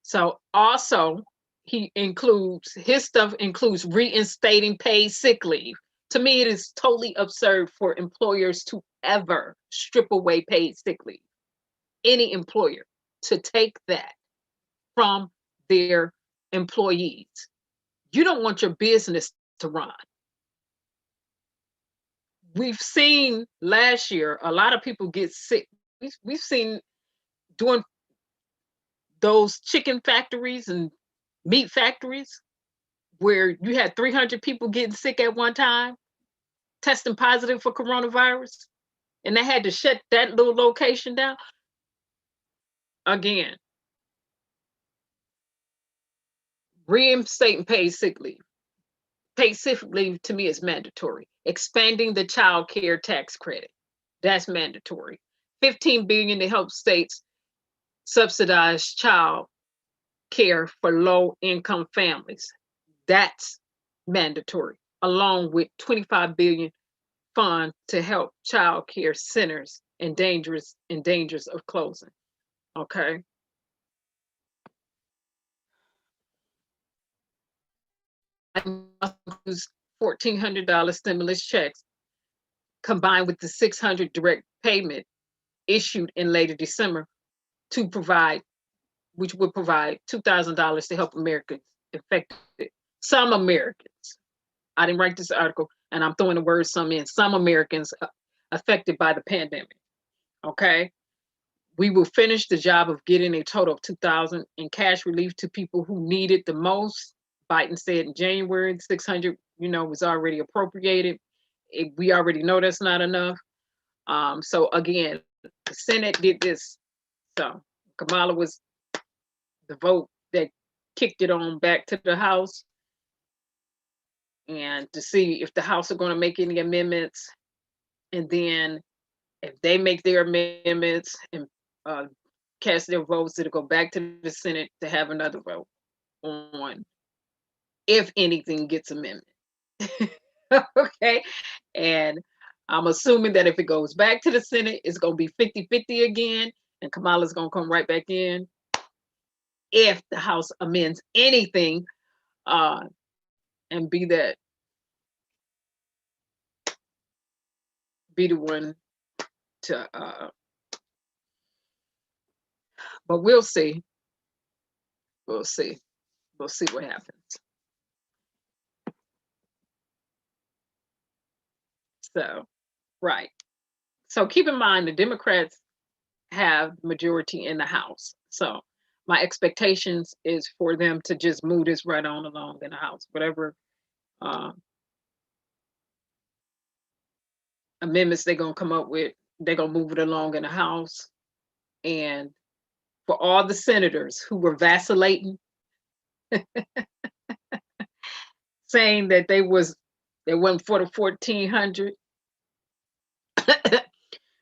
S1: So also, his stuff includes reinstating paid sick leave. To me, it is totally absurd for employers to ever strip away paid sick leave. Any employer to take that from their employees. You don't want your business to run. We've seen last year, a lot of people get sick. We've seen during those chicken factories and meat factories where you had 300 people getting sick at one time, testing positive for coronavirus, and they had to shut that little location down. Again, reinstating paid sick leave. Paid sick leave to me is mandatory. Expanding the child care tax credit, that's mandatory. $15 billion to help states subsidize child care for low-income families. That's mandatory, along with $25 billion fund to help child care centers in dangers of closing. Okay. $1,400 stimulus checks combined with the $600 direct payment issued in later December which would provide $2,000 to help Americans affected. Some Americans, I didn't write this article, and I'm throwing the word some in, some Americans affected by the pandemic. Okay. We will finish the job of getting a total of $2,000 in cash relief to people who need it the most. Biden said in January, $600, was already appropriated. We already know that's not enough. So again, the Senate did this. So Kamala was the vote that kicked it on back to the House, and to see if the House are going to make any amendments. And then if they make their amendments and cast their votes, it'll go back to the Senate to have another vote on if anything gets amended. Okay. And I'm assuming that if it goes back to the Senate, it's going to be 50-50 again, and Kamala's going to come right back in if the House amends anything, and be the one to, but we'll see. We'll see. We'll see what happens. So, right. So keep in mind the Democrats have majority in the House. So my expectations is for them to just move this right on along in the House. Whatever amendments they're going to come up with, they're going to move it along in the House. And for all the senators who were vacillating, saying that they wasn't for the 1400,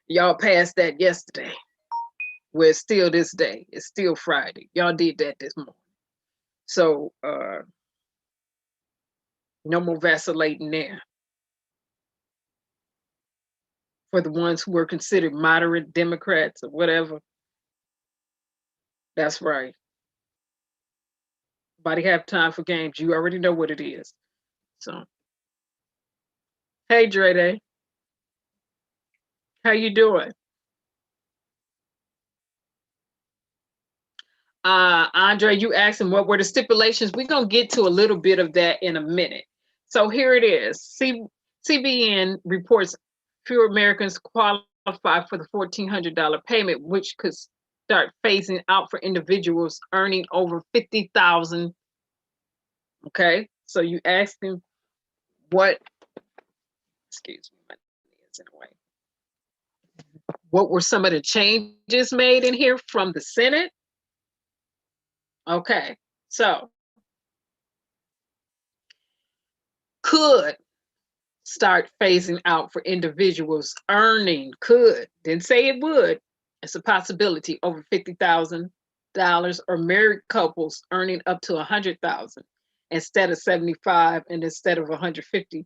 S1: y'all passed that yesterday. Well, it's still this day. It's still Friday. Y'all did that this morning. So no more vacillating there. For the ones who were considered moderate Democrats or whatever. That's right. Nobody have time for games. You already know what it is. So, hey, Dre, how you doing? Andre, you asked him what were the stipulations. We're going to get to a little bit of that in a minute. So here it is. CBN reports fewer Americans qualify for the $1,400 payment, which could start phasing out for individuals earning over $50,000. Okay, so you asked him what, excuse me, my knee is in the way. What were some of the changes made in here from the Senate? Okay, so could start phasing out for individuals earning, could, didn't say it would, it's a possibility, over $50,000, or married couples earning up to $100,000 instead of 75 and instead of 150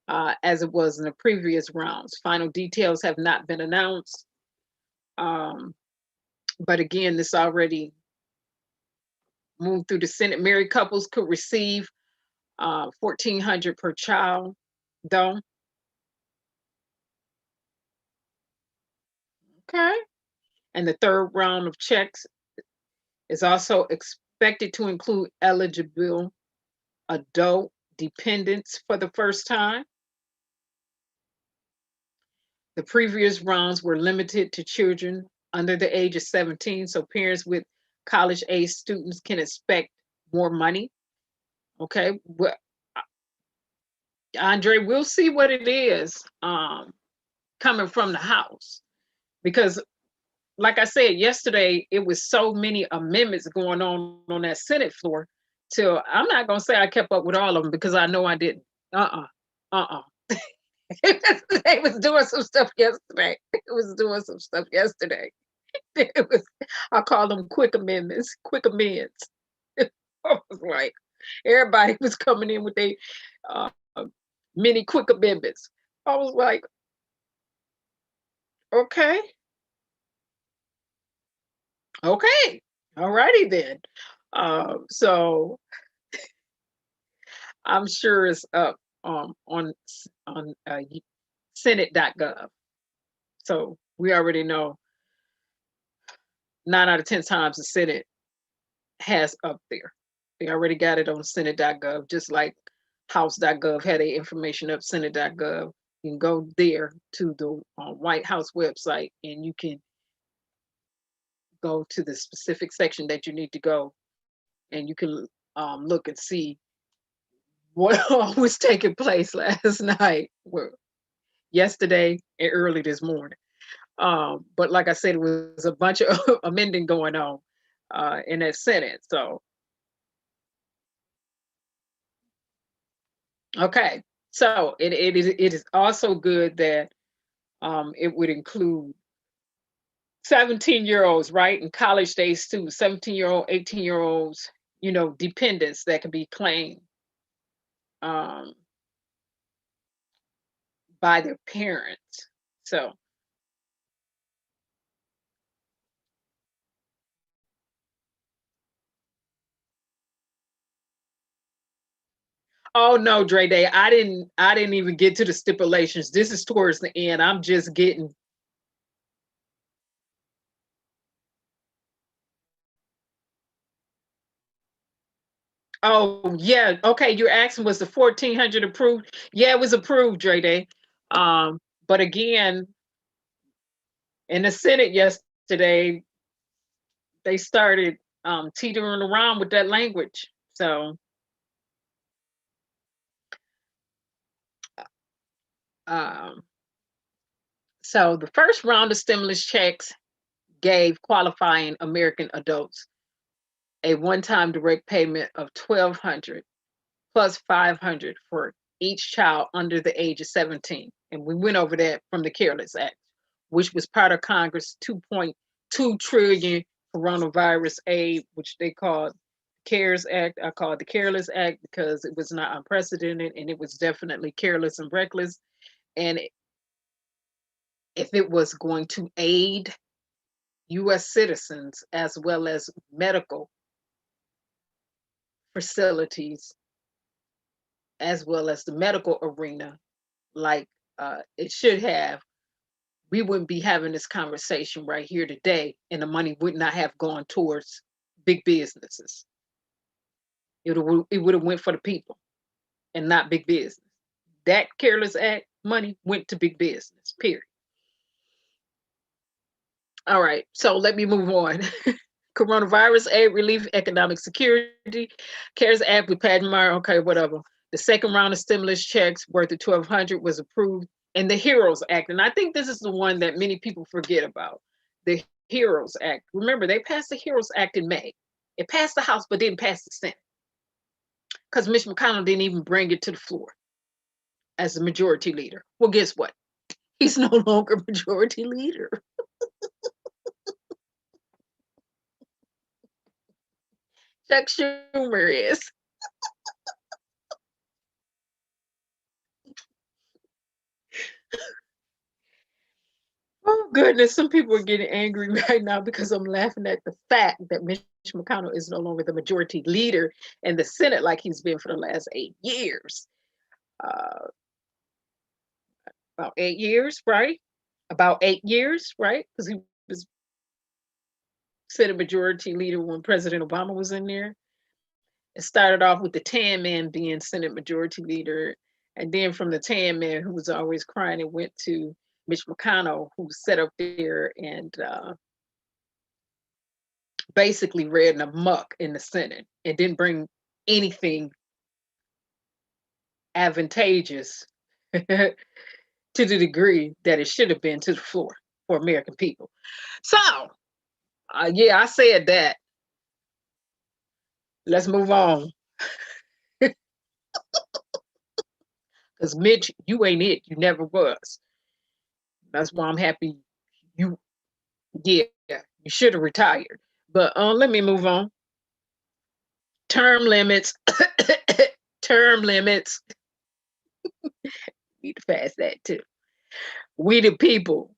S1: as it was in the previous rounds. Final details have not been announced, but again, this already moved through the Senate. Married couples could receive $1,400 per child, though. Okay. And the third round of checks is also expected to include eligible adult dependents for the first time. The previous rounds were limited to children under the age of 17, so parents with college-age students can expect more money. Okay, well, Andre, we'll see what it is coming from the House, because like I said yesterday, it was so many amendments going on that Senate floor. So I'm not gonna say I kept up with all of them because I know I didn't. It was doing some stuff yesterday. It was doing some stuff yesterday. It was, I call them quick amendments, quick amends. I was like, everybody was coming in with their many quick amendments. I was like, okay. Okay, all righty then. So I'm sure it's up on Senate.gov. So we already know 9 out of 10 times the Senate has up there. They already got it on Senate.gov, just like House.gov had a information up Senate.gov. You can go there to the White House website and you can go to the specific section that you need to go, and you can look and see what was taking place last night, yesterday, and early this morning. But like I said, it was a bunch of amending going on in that Senate. So, okay. So it is also good that it would include 17-year-olds, right? And college age students, 17-year-old, 18-year-olds, dependents that can be claimed by by their parents. So oh no, Dre Day, I didn't even get to the stipulations. This is towards the end. I'm just getting. Oh yeah, okay. You're asking, was the 1,400 approved? Yeah, it was approved, Dre Day. But again, in the Senate yesterday, they started teetering around with that language. So so the first round of stimulus checks gave qualifying American adults a one-time direct payment of $1,200 plus $500 for each child under the age of 17. And we went over that from the Careless Act, which was part of Congress' $2.2 trillion coronavirus aid, which they called CARES Act. I call it the Careless Act because it was not unprecedented and it was definitely careless and reckless. And if it was going to aid US citizens as well as medical facilities, as well as the medical arena, like it should have, we wouldn't be having this conversation right here today, and the money would not have gone towards big businesses. It would have went for the people and not big business. That Careless Act money went to big business, period. All right, so let me move on. Coronavirus aid relief, economic security, CARES Act with Padmar, okay, whatever. The second round of stimulus checks worth of $1,200 was approved, and the HEROES Act, and I think this is the one that many people forget about, the HEROES Act. Remember, they passed the HEROES Act in May. It passed the House, but didn't pass the Senate because Mitch McConnell didn't even bring it to the floor as the majority leader. Well, guess what? He's no longer majority leader. Chuck Schumer is. Oh goodness, some people are getting angry right now because I'm laughing at the fact that Mitch McConnell is no longer the majority leader in the Senate like he's been for the last 8 years. About 8 years, right? About 8 years, right? Because he was Senate majority leader when President Obama was in there. It started off with the tan man being Senate majority leader. And then from the tan man who was always crying, it went to Mitch McConnell, who sat up there and basically ran amok in the Senate and didn't bring anything advantageous to the degree that it should have been to the floor for American people. So, yeah, I said that. Let's move on. Because Mitch, you ain't it. You never was. That's why I'm happy you, yeah, you should have retired. But let me move on. Term limits. Term limits. Need to pass that too. We the people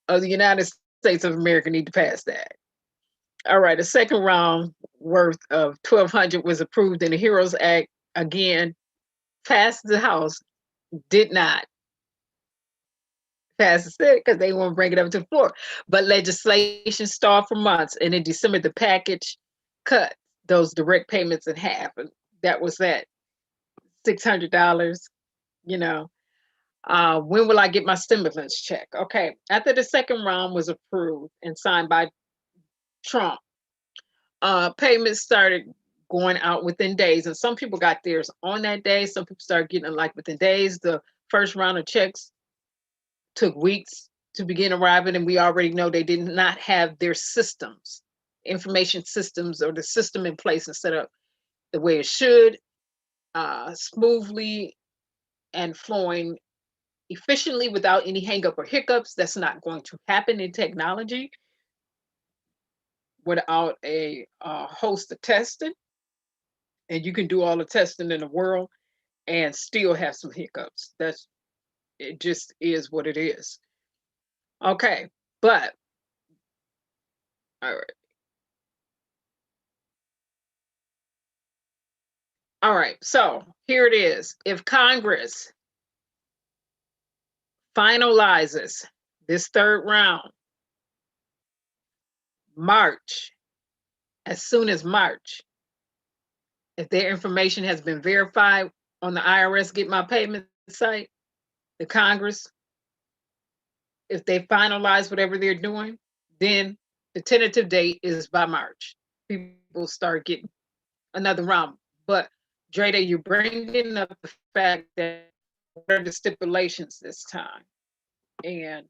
S1: of the United States of America need to pass that. All right, the second round worth of $1,200 was approved in the HEROES Act. Again, passed the House, did not pass the Senate because they won't bring it up to the floor. But legislation stalled for months, and in December, the package cut those direct payments in half. And that was that $600, you know. When will I get my stimulus check? Okay, after the second round was approved and signed by Trump, payments started going out within days, and some people got theirs on that day. Some people started getting it like within days. The first round of checks took weeks to begin arriving, and we already know they did not have their systems, information systems, or the system in place and set up the way it should, smoothly and flowing efficiently without any hangup or hiccups. That's not going to happen in technology without a host of testing. And you can do all the testing in the world and still have some hiccups. it just is what it is. Okay, but all right. All right, so here it is. If Congress finalizes this third round, March, as soon as March, if their information has been verified on the IRS Get My Payment site, the Congress, if they finalize whatever they're doing, then the tentative date is by March. People start getting another round. But Dreda, you're bringing up the fact that what are the stipulations this time? And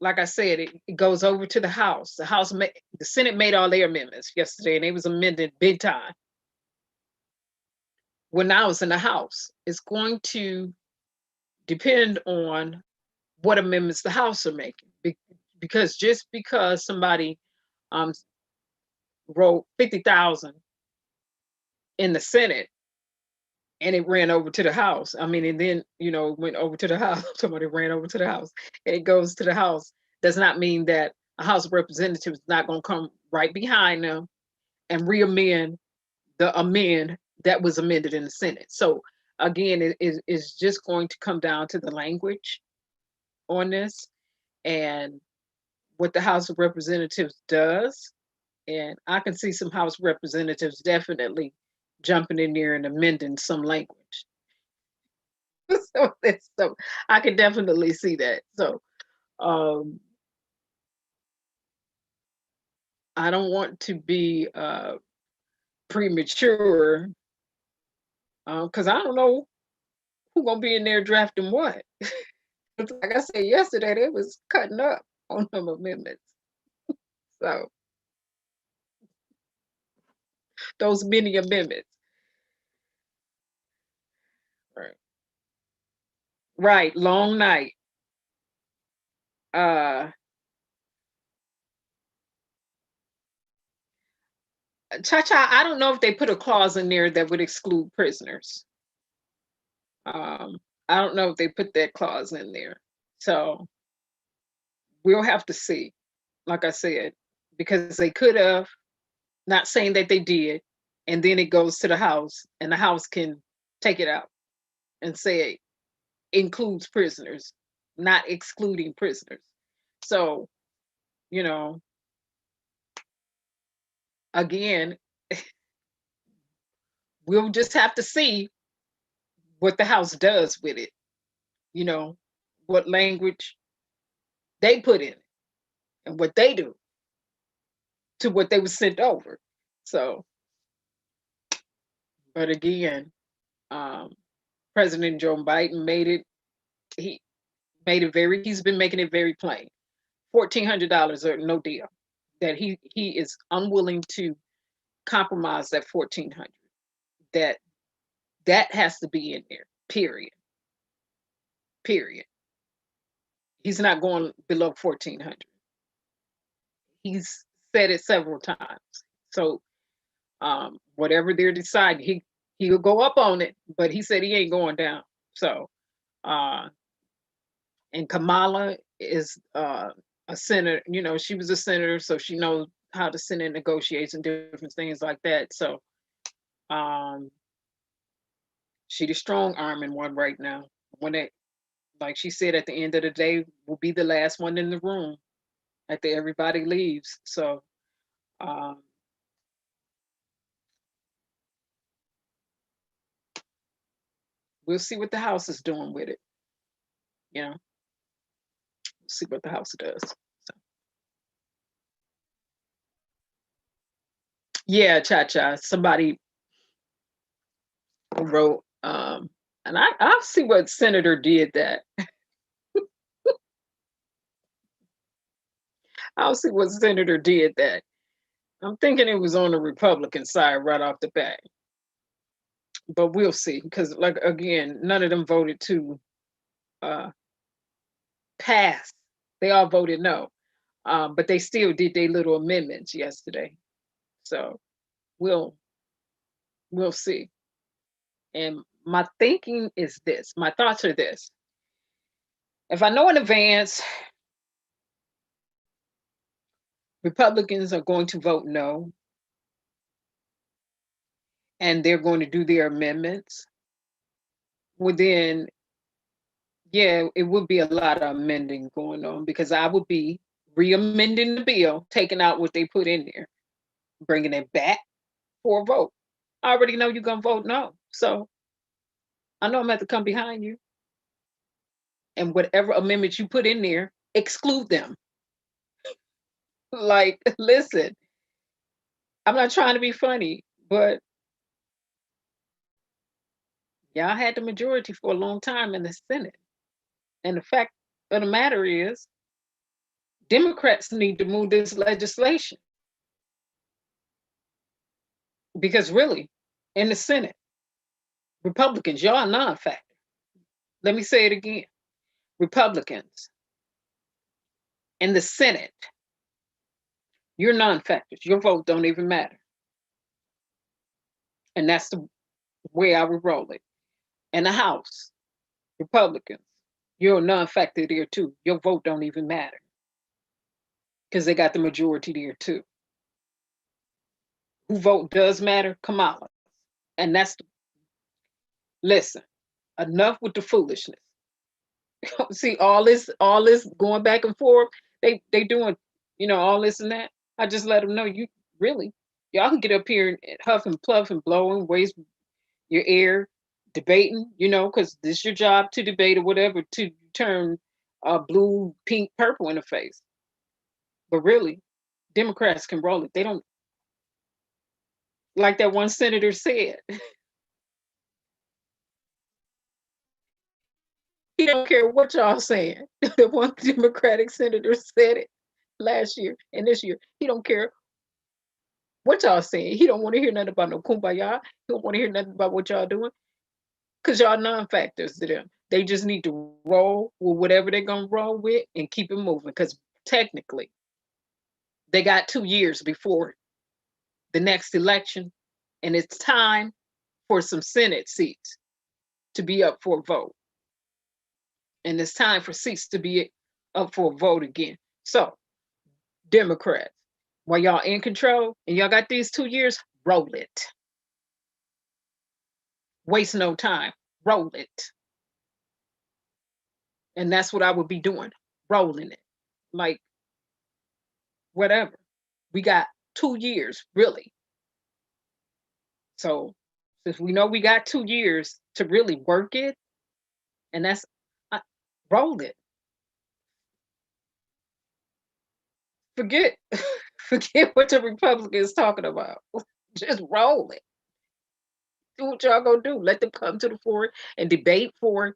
S1: like I said, it goes over to the House. The Senate made all their amendments yesterday, and it was amended big time. Well, now it's in the House. It's going to depend on what amendments the House are making, because just because somebody wrote 50,000 in the Senate and it ran over to the House, I mean, and then, you know, went over to the House, somebody ran over to the House, and it goes to the House, does not mean that a House of Representatives is not going to come right behind them and re-amend the amend that was amended in the Senate. So again, it is just going to come down to the language on this and what the House of Representatives does. And I can see some House representatives definitely jumping in there and amending some language. So I can definitely see that. So I don't want to be premature because I don't know who's gonna be in there drafting what. Like I said yesterday, they was cutting up on some amendments. So those many amendments. Right, long night. Cha-Cha, I don't know if they put a clause in there that would exclude prisoners. I don't know if they put that clause in there. So we'll have to see, like I said, because they could have, not saying that they did, and then it goes to the House, and the House can take it out and say it includes prisoners, not excluding prisoners. So, you know, again, we'll just have to see what the House does with it, you know, what language they put in it and what they do to what they were sent over. So, but again, President Joe Biden he's been making it very plain. $1,400 or no deal. That he is unwilling to compromise that $1,400. That has to be in there, period. He's not going below 1,400. He's said it several times. So whatever they're deciding, he'll go up on it, but he said he ain't going down. So and Kamala is a senator, you know, she was a senator, so she knows how the Senate negotiates and different things like that. So she's the strong arming one right now. When it, like she said, at the end of the day, will be the last one in the room after everybody leaves. So we'll see what the House is doing with it. You know, see what the House does. So. Yeah, Cha-Cha, somebody wrote, and I'll see what senator did that. I'll see what senator did that. I'm thinking it was on the Republican side right off the bat. But we'll see, because like again, none of them voted to pass. They all voted no. But they still did their little amendments yesterday. So we'll see. And my thinking is this, my thoughts are this. If I know in advance Republicans are going to vote no, and they're going to do their amendments, well then, yeah, it would be a lot of amending going on because I would be re-amending the bill, taking out what they put in there, bringing it back for a vote. I already know you're going to vote no. So I know I'm going to have to come behind you. And whatever amendments you put in there, exclude them. Like, listen, I'm not trying to be funny, but y'all had the majority for a long time in the Senate. And the fact of the matter is, Democrats need to move this legislation. Because really, in the Senate, Republicans, y'all are non-factor. Let me say it again. Republicans in the Senate, you're non-factors. Your vote don't even matter. And that's the way I would roll it. In the House, Republicans, you're a non-factor there too. Your vote don't even matter. Because they got the majority there too. Who vote does matter? Kamala. And that's, listen, enough with the foolishness. See, all this going back and forth, they doing, all this and that. I just let them know, you really, y'all can get up here and huff and puff and blow and waste your air debating, because this is your job to debate or whatever, to turn blue, pink, purple in the face. But really, Democrats can roll it. They don't, like that one senator said, he don't care what y'all saying. The one Democratic senator said it last year and this year. He don't care what y'all saying. He don't want to hear nothing about no kumbaya. He don't want to hear nothing about what y'all doing. Because y'all non-factors to them. They just need to roll with whatever they're going to roll with and keep it moving. Because technically, they got 2 years before the next election. And it's time for some Senate seats to be up for a vote. And it's time for seats to be up for a vote again. So, Democrats, while y'all in control and y'all got these 2 years, roll it. Waste no time, roll it. And that's what I would be doing, rolling it. Like, whatever. We got 2 years, really. So, since we know we got 2 years to really work it, and that's, roll it. Forget what the Republicans talking about. Just roll it. Do what y'all gonna do. Let them come to the floor and debate for,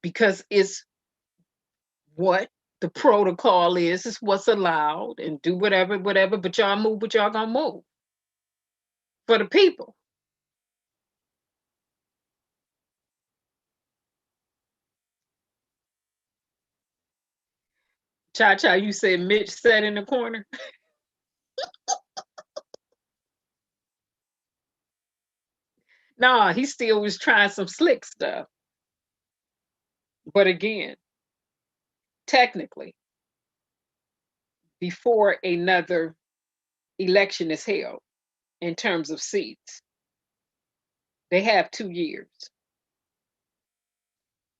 S1: because it's what the protocol is. It's what's allowed, and do whatever, but y'all move what y'all gonna move for the people. Cha-Cha, you said Mitch sat in the corner. Nah, he still was trying some slick stuff. But again, technically, before another election is held in terms of seats, they have 2 years.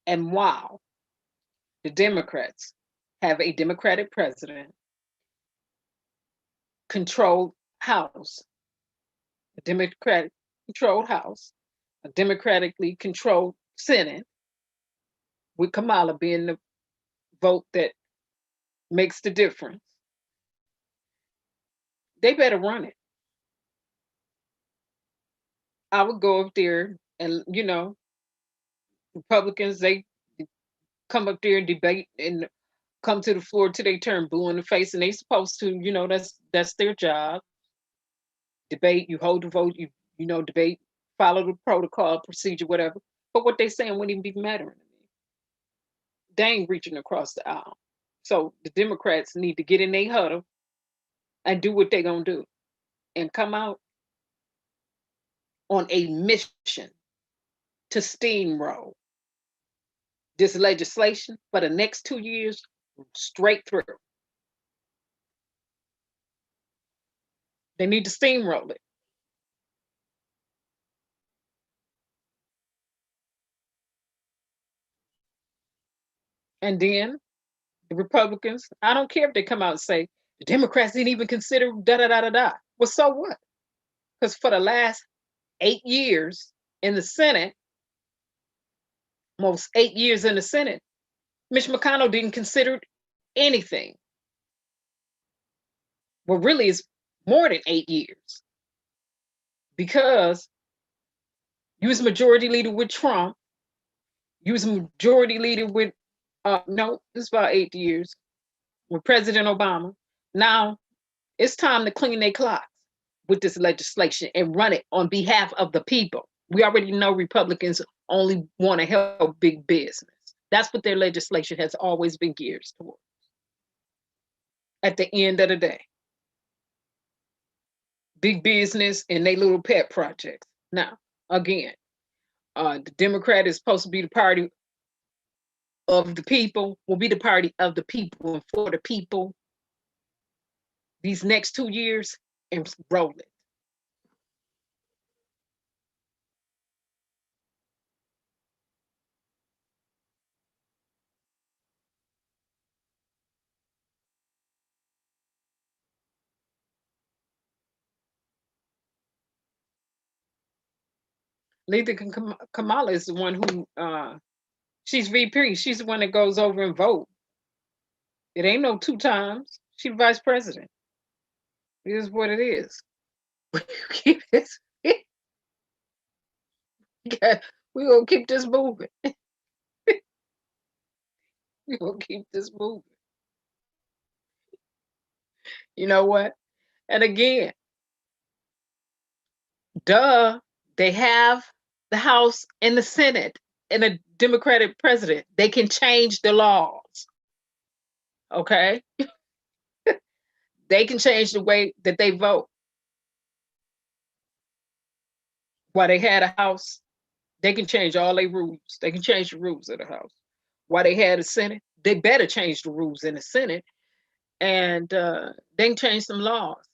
S1: And while the Democrats have a Democratic president, controlled House, a Democratic controlled House, a democratically controlled Senate, with Kamala being the vote that makes the difference, they better run it. I would go up there and, Republicans, they come up there and debate and come to the floor till they turn blue in the face, and they supposed to, that's their job. Debate, you hold the vote, you debate, follow the protocol, procedure, whatever. But what they saying wouldn't even be mattering to me. They ain't reaching across the aisle. So the Democrats need to get in their huddle and do what they're going to do and come out on a mission to steamroll this legislation for the next 2 years straight through. They need to steamroll it. And then the Republicans, I don't care if they come out and say, the Democrats didn't even consider da-da-da-da-da. Well, so what? Because for the last 8 years in the Senate, almost 8 years in the Senate, Mitch McConnell didn't consider anything. Well, really, it's more than 8 years. Because you was majority leader with Trump, you was majority leader with, no, it's about 8 years, with President Obama. Now, it's time to clean their clocks with this legislation and run it on behalf of the people. We already know Republicans only want to help big business. That's what their legislation has always been geared towards. At the end of the day, big business and their little pet projects. Now, again, the Democrat is supposed to be the party of the people, will be the party of the people and for the people. These next 2 years, and roll it. Kamala is the one who, she's VP. She's the one that goes over and vote. It ain't no 2 times. She's vice president. It is what it is. Keep this. We're going to keep this moving. We're going to keep this moving. You know what? And again, they have the House and the Senate and a Democratic president. They can change the laws. Okay? They can change the way that they vote. While they had a House, they can change all their rules. They can change the rules of the House. While they had a Senate, they better change the rules in the Senate, and they can change some laws.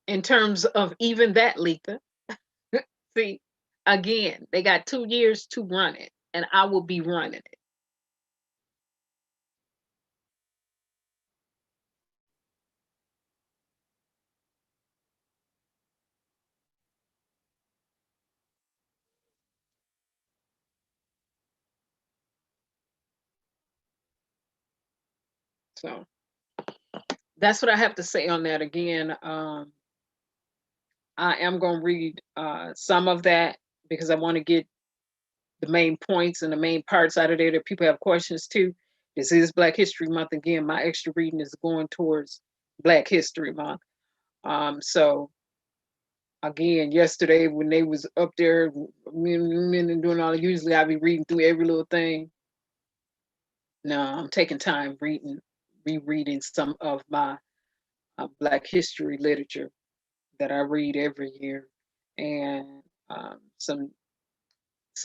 S1: In terms of even that, Letha, see, again, they got 2 years to run it, and I will be running it. So that's what I have to say on that. Again, I am going to read some of that because I want to get the main points and the main parts out of there that people have questions to. This is Black History Month. Again, my extra reading is going towards Black History Month. So again, yesterday when they was up there and doing all, usually I'll be reading through every little thing. No, I'm taking time rereading some of my Black history literature that I read every year, and some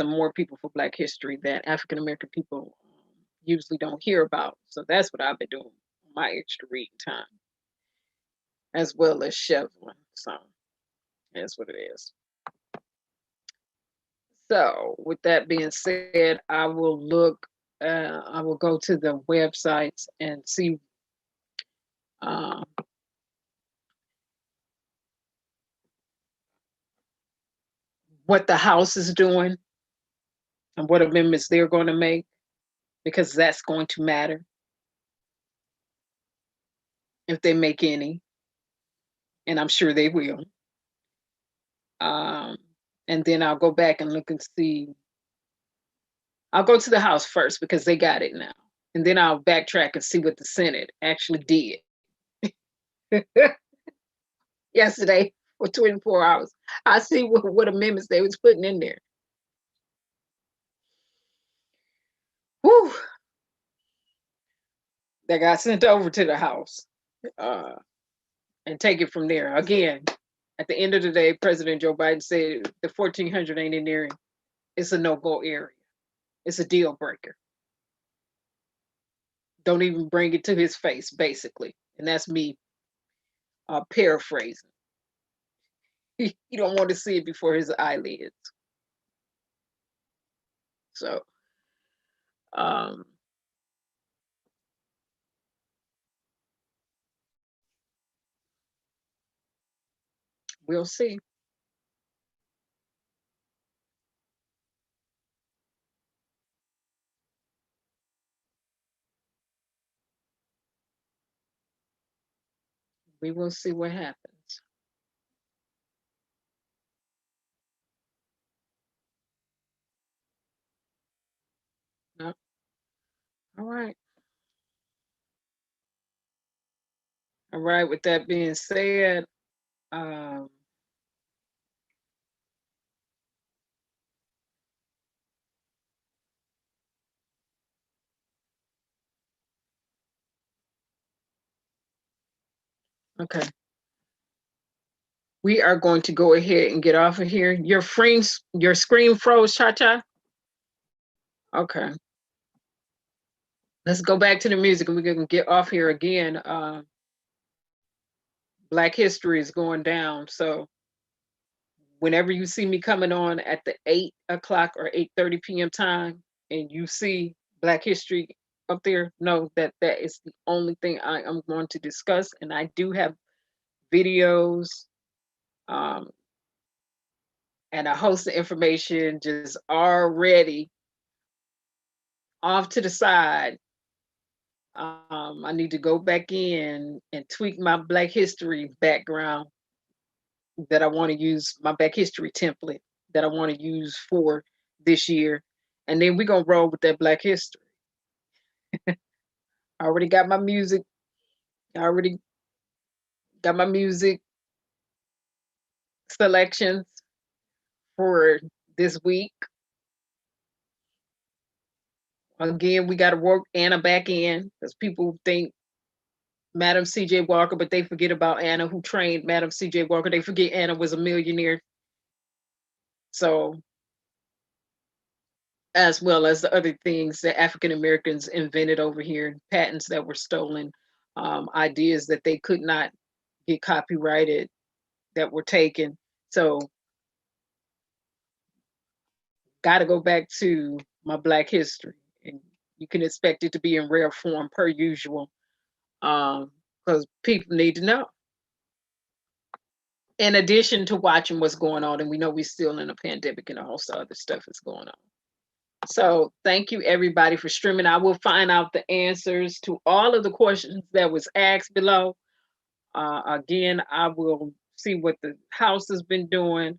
S1: more people for Black history that African American people usually don't hear about. So that's what I've been doing, my extra reading time, as well as shoveling. So that's what it is. So with that being said, I will look, I will go to the websites and see what the House is doing and what amendments they're going to make, because that's going to matter if they make any, and I'm sure they will. And then I'll go back and look and see. I'll go to the House first because they got it now. And then I'll backtrack and see what the Senate actually did yesterday for 24 hours. I see what amendments they was putting in there. Whew. That got sent over to the House. and take it from there. Again, at the end of the day, President Joe Biden said the 1400 ain't in there. It's a no-go area. It's a deal breaker. Don't even bring it to his face, basically. And that's me paraphrasing. You don't want to see it before his eyelids. So, we'll see. We will see what happens. No. All right. All right. With that being said, okay. We are going to go ahead and get off of here. Your screen froze, Cha-Cha? Okay. Let's go back to the music and we can get off here again. Black history is going down. So whenever you see me coming on at the 8 o'clock or 8:30 p.m. time and you see Black history up there, know that that is the only thing I am going to discuss. And I do have videos and a host of information just already off to the side. I need to go back in and tweak my Black history background that I want to use, my Black history template that I want to use for this year. And then we're going to roll with that Black history. I already got my music. I already got my music selections for this week. Again, we got to work Anna back in because people think Madam C.J. Walker, but they forget about Anna who trained Madam C.J. Walker. They forget Anna was a millionaire. So, as well as the other things that African Americans invented over here, patents that were stolen, ideas that they could not get copyrighted that were taken. So, got to go back to my Black history. And you can expect it to be in rare form per usual, because people need to know. In addition to watching what's going on, and we know we're still in a pandemic and a host of other stuff is going on. So thank you everybody for streaming. I will find out the answers to all of the questions that was asked below. Again, I will see what the House has been doing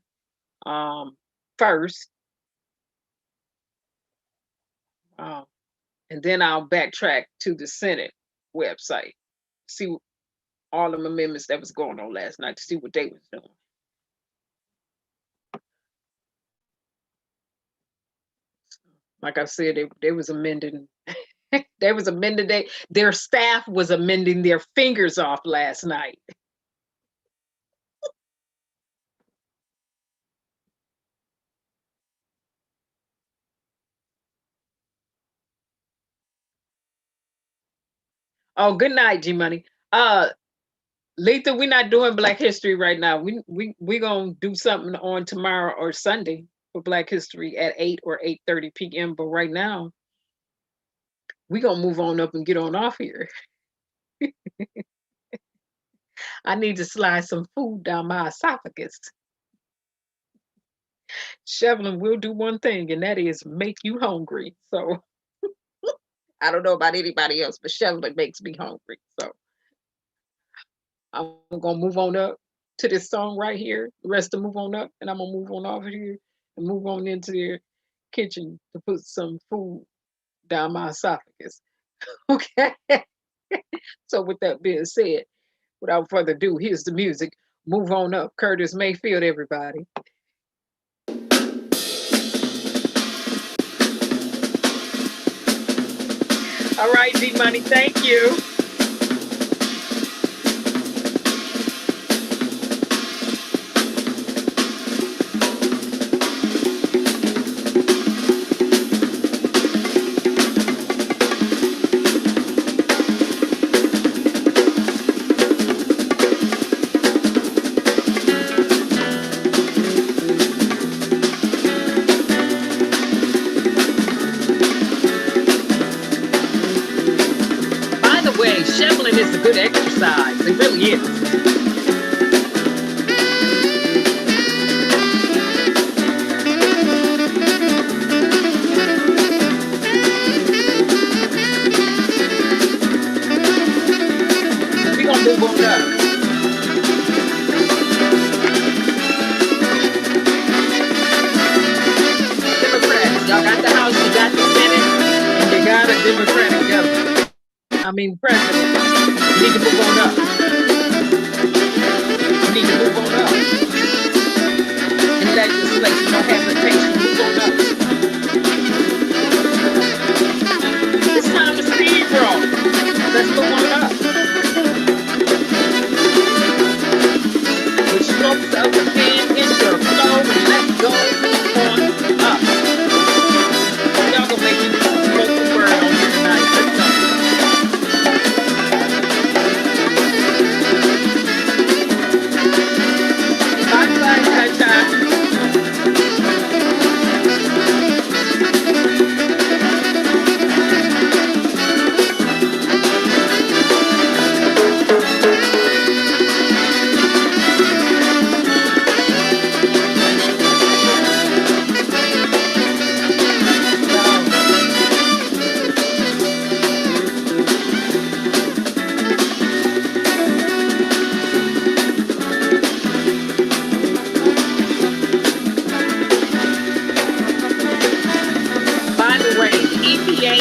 S1: first. And then I'll backtrack to the Senate website, see all of the amendments that was going on last night to see what they was doing. Like I said, they was amending. They was amending. Their staff was amending their fingers off last night. Oh, good night, G Money. Letha, we're not doing Black History right now. We gonna do something on tomorrow or Sunday for Black History at 8 or 8:30 p.m. But right now, we gonna move on up and get on off here. I need to slide some food down my esophagus. Shoveling will do one thing, and that is make you hungry. So I don't know about anybody else, but shoveling makes me hungry. So I'm gonna move on up to this song right here. The rest of Move On Up, and I'm gonna move on over here and move on into their kitchen to put some food down my esophagus. Okay. So with that being said, without further ado, here's the music. Move on up. Curtis Mayfield, everybody. All right, D Money, thank you. good exercise. It really is. We're gonna move on up. Democrats, y'all got the House, you got the Senate, and you got a Democratic governor. I mean, president. You need to move on up. You need to move on up. In legislation, no hesitation, move on up. It's time to speed roll. Let's move on up. With strokes of the pen, enter flow, and let's go on up. Y'all gonna make me smoke the word on here tonight. Let's go.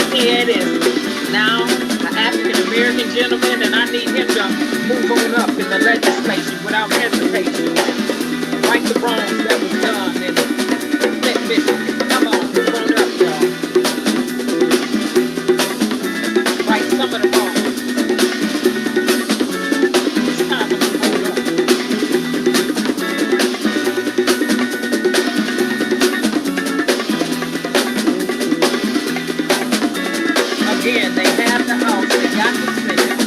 S1: Head is now an African-American gentleman, and I need him to move on up in the legislation without hesitation. Right the wrongs that was done in Flint, Michigan. Come on, move on up, y'all. Right some of the wrongs. It's time to move on up. Again, they have the House, they got the Senate,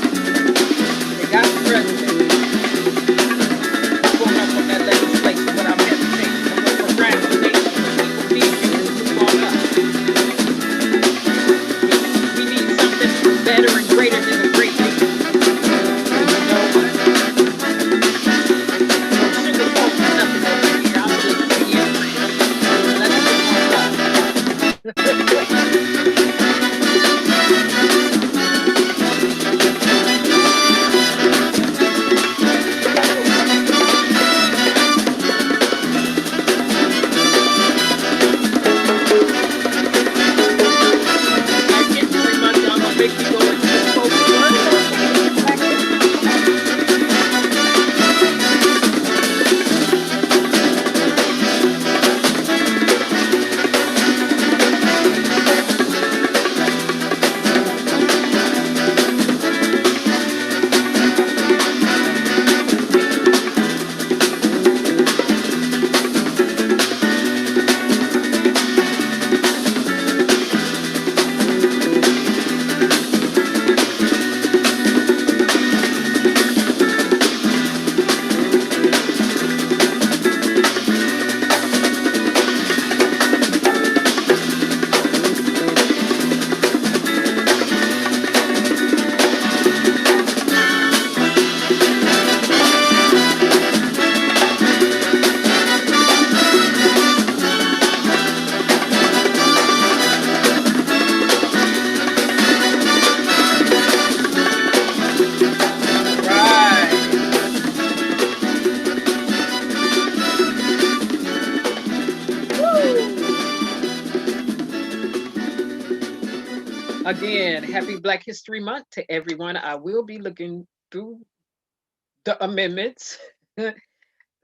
S1: they got the President. Going up on that legislation without hesitation. I'm going to congratulate people need you to move on up. We need something better and greater than the great thing. And you know what? No sugarcoating nothing over here. I'm just being real. Let's move on up. Again, happy Black History Month to everyone. I will be looking through the amendments,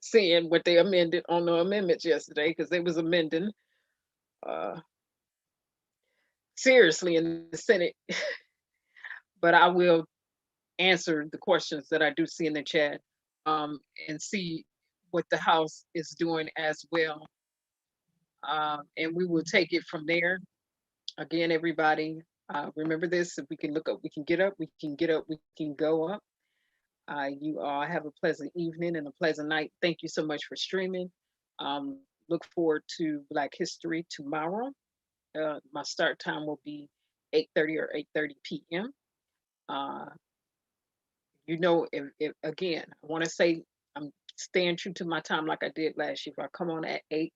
S1: seeing what they amended on the amendments yesterday, because they was amending seriously in the Senate. But I will answer the questions that I do see in the chat and see what the House is doing as well. And we will take it from there. Again, everybody, remember this, if we can look up, we can get up, we can get up, we can go up. You all have a pleasant evening and a pleasant night. Thank you so much for streaming. Look forward to Black History tomorrow. My start time will be 8:30 or 8:30 p.m. you know, if again, I want to say I'm staying true to my time like I did last year. If I come on at 8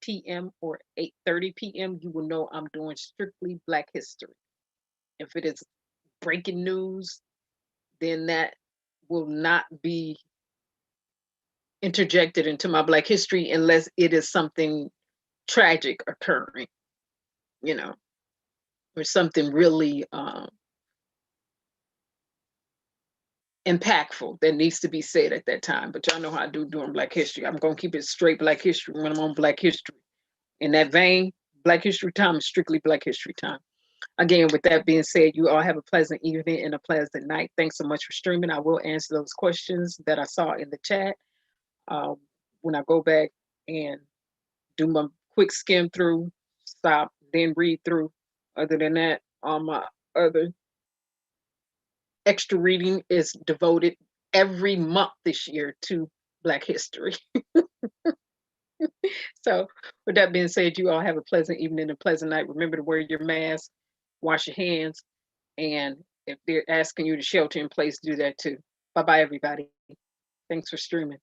S1: p.m. or 8:30 p.m., you will know I'm doing strictly Black history. If it is breaking news, then that will not be interjected into my Black history unless it is something tragic occurring, you know, or something really impactful that needs to be said at that time. But y'all know how I do during Black history. I'm going to keep it straight Black history when I'm on Black history. In that vein, Black history time is strictly Black history time. Again, with that being said, you all have a pleasant evening and a pleasant night. Thanks so much for streaming. I will answer those questions that I saw in the chat when I go back and do my quick skim through, stop, then read through. Other than that, all my other extra reading is devoted every month this year to Black history. So with that being said, you all have a pleasant evening and a pleasant night. Remember to wear your mask, wash your hands, and if they're asking you to shelter in place, do that too. Bye-bye, everybody. Thanks for streaming.